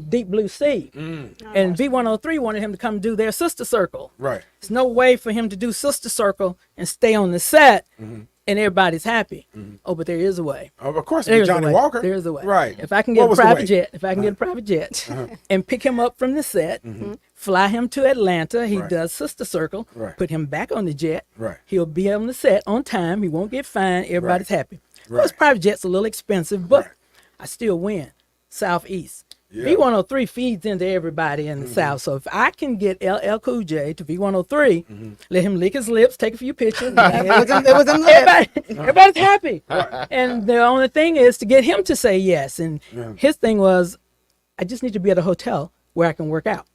Deep Blue Sea, and V103 wanted him to come do their Sister Circle. right. There's no way for him to do Sister Circle and stay on the set and everybody's happy. Oh, but there is a way. Of course, There's with Johnny a way. Walker. There's a way. Right. If I can What get a was the private way? jet, and pick him up from the set, fly him to Atlanta, he Right. does Sister Circle, Right. put him back on the jet. Right. He'll be on the set on time. He won't get fined. Everybody's happy. Of course, Right. private jet's a little expensive, but Right. I still win. Southeast. Yeah. V103 feeds into everybody in the South. So if I can get LL Cool J to V103, let him lick his lips, take a few pictures. It was them lips. Everybody's happy. And the only thing is to get him to say yes. And his thing was, I just need to be at a hotel where I can work out.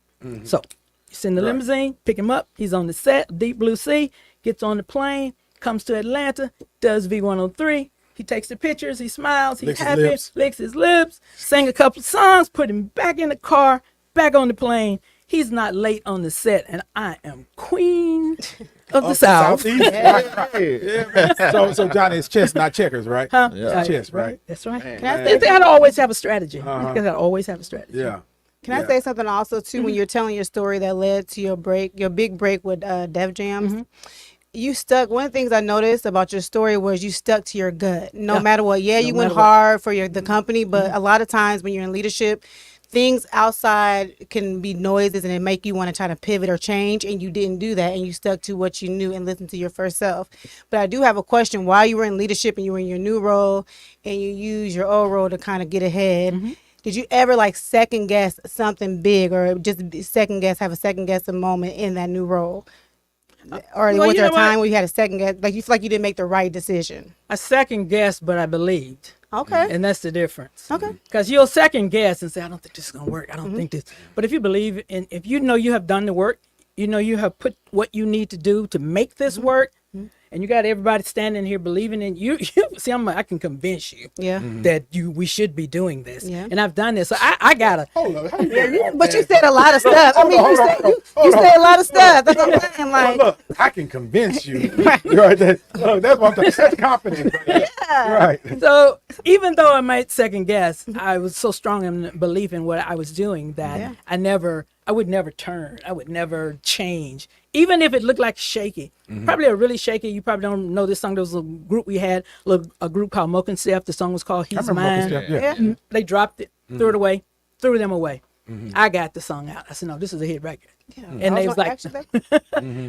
So you send the limousine, pick him up. He's on the set, Deep Blue Sea, gets on the plane, comes to Atlanta, does V103. He takes the pictures, he smiles, he's Licks his happy, lips. licks his lips, sing a couple of songs, put him back in the car, back on the plane. He's not late on the set, and I am queen of the South. Southeast. Yeah. So Johnny, it's chess, not checkers, right? Huh? It's chess, right? That's right. Man. You gotta always have a strategy. You gotta always have a strategy. Yeah. Can I say something also too? When you're telling your story that led to your big break with Def Jams, you stuck. One of the things I noticed about your story was you stuck to your gut, no matter what. Yeah, you went matter what. hard for the company, but a lot of times when you're in leadership, things outside can be noises and it make you want to try to pivot or change, and you didn't do that, and you stuck to what you knew and listened to your first self. But I do have a question: while you were in leadership and you were in your new role, and you used your old role to kind of get ahead. Did you ever like second guess something big, or just have a second guess a moment in that new role? Or well, was you there a know what? time where you had a second guess, like you feel like you didn't make the right decision? I second guessed, but I believed. Okay. And that's the difference. Okay. Because you'll second guess and say, I don't think this is going to work. I don't think this. But if you believe, and if you know you have done the work, you know you have put what you need to do to make this work, and and you got everybody standing here believing in you. See, I can convince you that we should be doing this, and I've done this. So I gotta. Hold on. But you said a lot of stuff. I mean, you said a lot of stuff. That's what I'm saying. Like, look, I can convince you. Right, look, that's what I'm saying. That's confidence. Right. So even though I might second guess, I was so strong in belief in what I was doing that I would never turn. I would never change. Even if it looked like shaky. Probably a really shaky, you probably don't know this song. There was a group we had, a group called Moke and Steph. The song was called He's Mine. They dropped it, threw it away, threw them away. I got the song out. I said, no, this is a hit record. And they was like,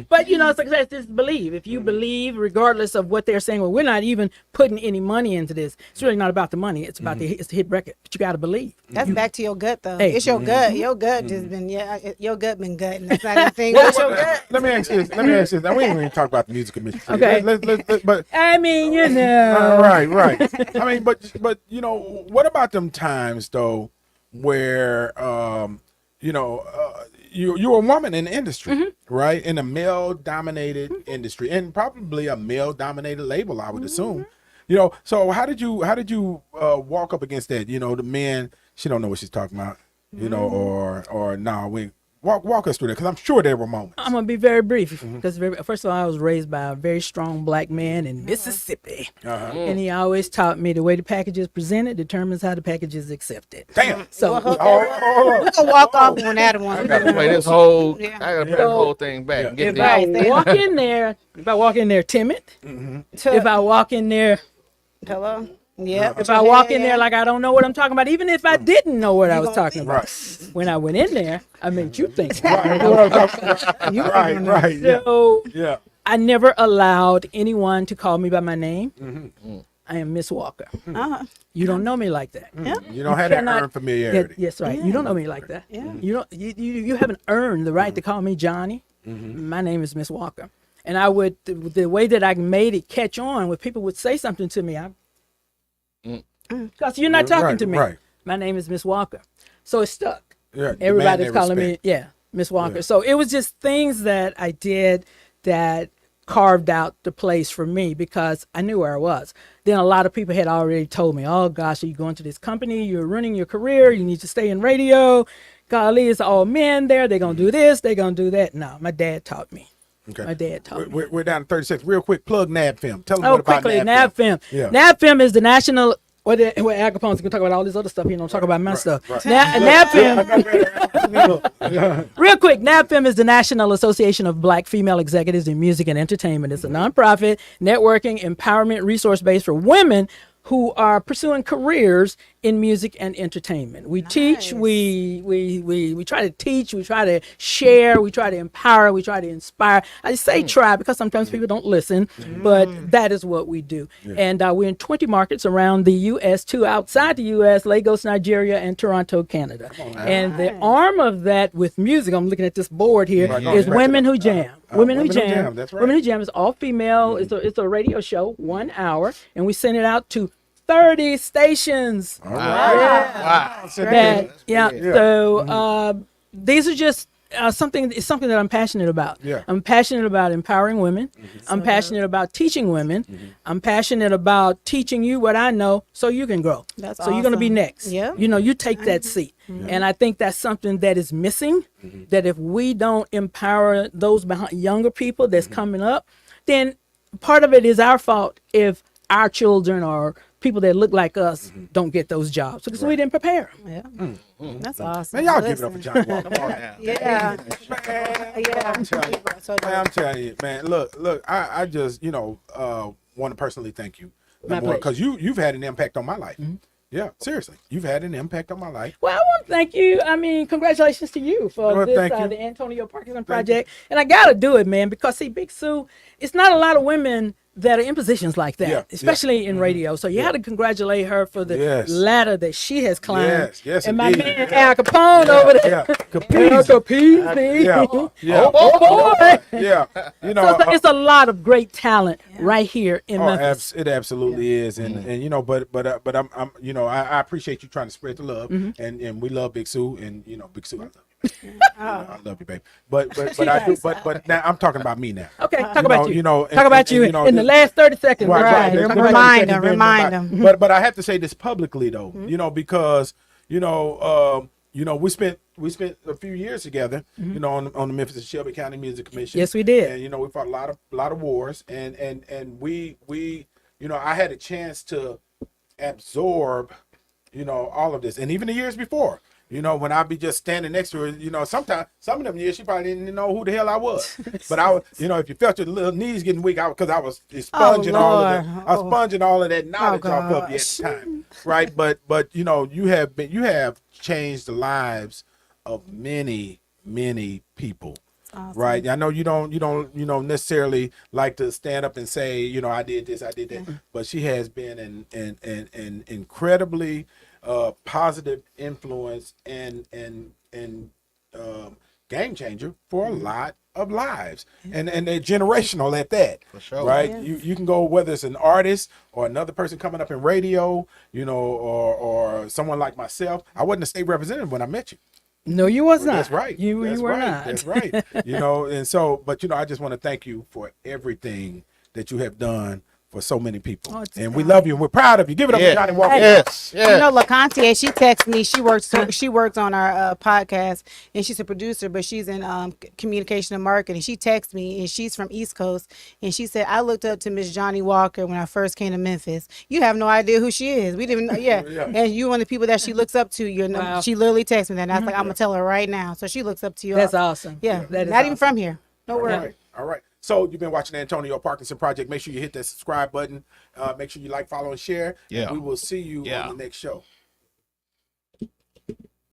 but you know, it's like just believe. If you believe, regardless of what they're saying, well, we're not even putting any money into this. It's really not about the money. It's about it's the hit record. But you got to believe. That's back to your gut, though. Hey. It's your gut. Your gut just been your gut been gutting. That's not anything. What's your gut? Let me ask you this. Now, we ain't even talk about the music industry. Okay. But I mean, you know. right. I mean, but you know, what about them times though, where you're a woman in the industry, right? In a male-dominated industry, and probably a male-dominated label, I would assume. You know, so how did you walk up against that? You know, the men, she don't know what she's talking about. You know, or no, we walk us through that, because I'm sure there were moments. I'm gonna be very brief because first of all, I was raised by a very strong black man in Mississippi, and he always taught me the way the package is presented determines how the package is accepted. Damn. So We're gonna walk off on that one. I gotta play this whole. Yeah. I gotta play this whole thing back. And get if this. I walk in there timid, if I walk in there, Hello. Yeah. if I walk in there like I don't know what I'm talking about, even if I didn't know what I was talking about, when I went in there, I made you think. Right. So Yeah. I never allowed anyone to call me by my name. I am Miss Walker. You don't know me like that. You don't have that earned familiarity. Yes, right. You don't know me like that. You don't. You haven't earned the right to call me Johnny. My name is Miss Walker, and I would the way that I made it catch on when people would say something to me, because you're not talking to me. Right. My name is Miss Walker, so it stuck. Yeah, Everybody's demand calling their me, Miss Walker. So it was just things that I did that carved out the place for me because I knew where I was. Then a lot of people had already told me, oh gosh, are you going to this company? You're ruining your career. You need to stay in radio. Golly, it's all men there. They're going to do this. They're going to do that. No, my dad taught me. Okay. My dad taught me. We're down to 30 seconds. Real quick, plug NABFM. Tell them what about quickly, NABFM. NABFM. Yeah. NABFM is the national. Well, Al Capone's gonna talk about all this other stuff. You know, talk about my stuff. NABFM. Real quick, NABFM is the National Association of Black Female Executives in Music and Entertainment. It's a nonprofit networking empowerment resource base for women who are pursuing careers in music and entertainment. We teach, we try to teach, we try to share, we try to empower, we try to inspire. I say try because sometimes people don't listen, but that is what we do. And we're in 20 markets around the U.S., 2 outside the U.S., Lagos, Nigeria, and Toronto, Canada. And the arm of that with music, I'm looking at this board here, is Women Who Jam. Women Who Jam. That's right. Women Who Jam is all female. It's a radio show, 1 hour, and we send it out to 30 stations. All right. Wow. So these are just something that I'm passionate about. Yeah. I'm passionate about empowering women. I'm passionate about teaching women. I'm passionate about teaching you what I know so you can grow. That's so you're going to be awesome. next. Yeah. You know, you take that seat. And I think that's something that is missing, that if we don't empower those younger people that's coming up, then part of it is our fault if our children or people that look like us don't get those jobs because we didn't prepare them. Yeah. That's awesome. Man, y'all give it up for Johnny Walker. Come on now. Yeah. I'm telling you, man. Look. I just, want to personally thank you, because you've had an impact on my life. Yeah, seriously, you've had an impact on my life. Well, I want to thank you. I mean, congratulations to you for this, thank you. the Antonio Parkinson Project. And I got to do it, man, because see, Big Sue, it's not a lot of women that are in positions like that, especially in radio. So you had to congratulate her for the ladder that she has climbed. Yes, and my indeed. man Al Capone over there. Yeah, Oh boy. Yeah. So it's a lot of great talent right here in Memphis. It absolutely is, and but I'm I appreciate you trying to spread the love, and we love Big Sue, and Big Sue, I love you. I love you, baby. But I do. But now I'm talking about me now. Okay, talk about you. You know, talk about you in the last 30 seconds. Right. Right. Talk about Remind the them, second remind thing, them. But I have to say this publicly though, because we spent a few years together, on the Memphis and Shelby County Music Commission. Yes, we did. And we fought a lot of wars, and we I had a chance to absorb, all of this, and even the years before. When I'd be just standing next to her, sometimes some of them years she probably didn't know who the hell I was. But I was, if you felt your little knees getting weak, because I was sponging all of that. I was sponging all of that knowledge off of you at the time, right? But you have changed the lives of many people. Awesome. Right. I know you don't necessarily like to stand up and say, I did this, I did that, but she has been an incredibly positive influence and game changer for a lot of lives, and they're generational at that. For sure. Right. Yes. You can go, whether it's an artist or another person coming up in radio, or someone like myself. I wasn't a state representative when I met you. No, you was not. That's right. You were right. not. That's right. And so, but I just want to thank you for everything that you have done for so many people. Oh, it's And we love you and we're proud of you. Give it up Yeah. to Johnny Walker. Yes. Yes. LaContier, she texts me. She works on our podcast, and she's a producer, but she's in communication and marketing. She texts me, and she's from East Coast, and she said, I looked up to Miss Johnny Walker when I first came to Memphis. You have no idea who she is. We didn't know. Yeah. And you one of the people that she looks up to. Wow. She literally texted me that, and I was like, I'm going to tell her right now. So she looks up to you. That's awesome. Yeah. That is Not even awesome. from here. No worries. All right. So you've been watching the Antonio Parkinson Project. Make sure you hit that subscribe button. Make sure you like, follow, and share. Yeah. And we will see you Yeah. on the next show.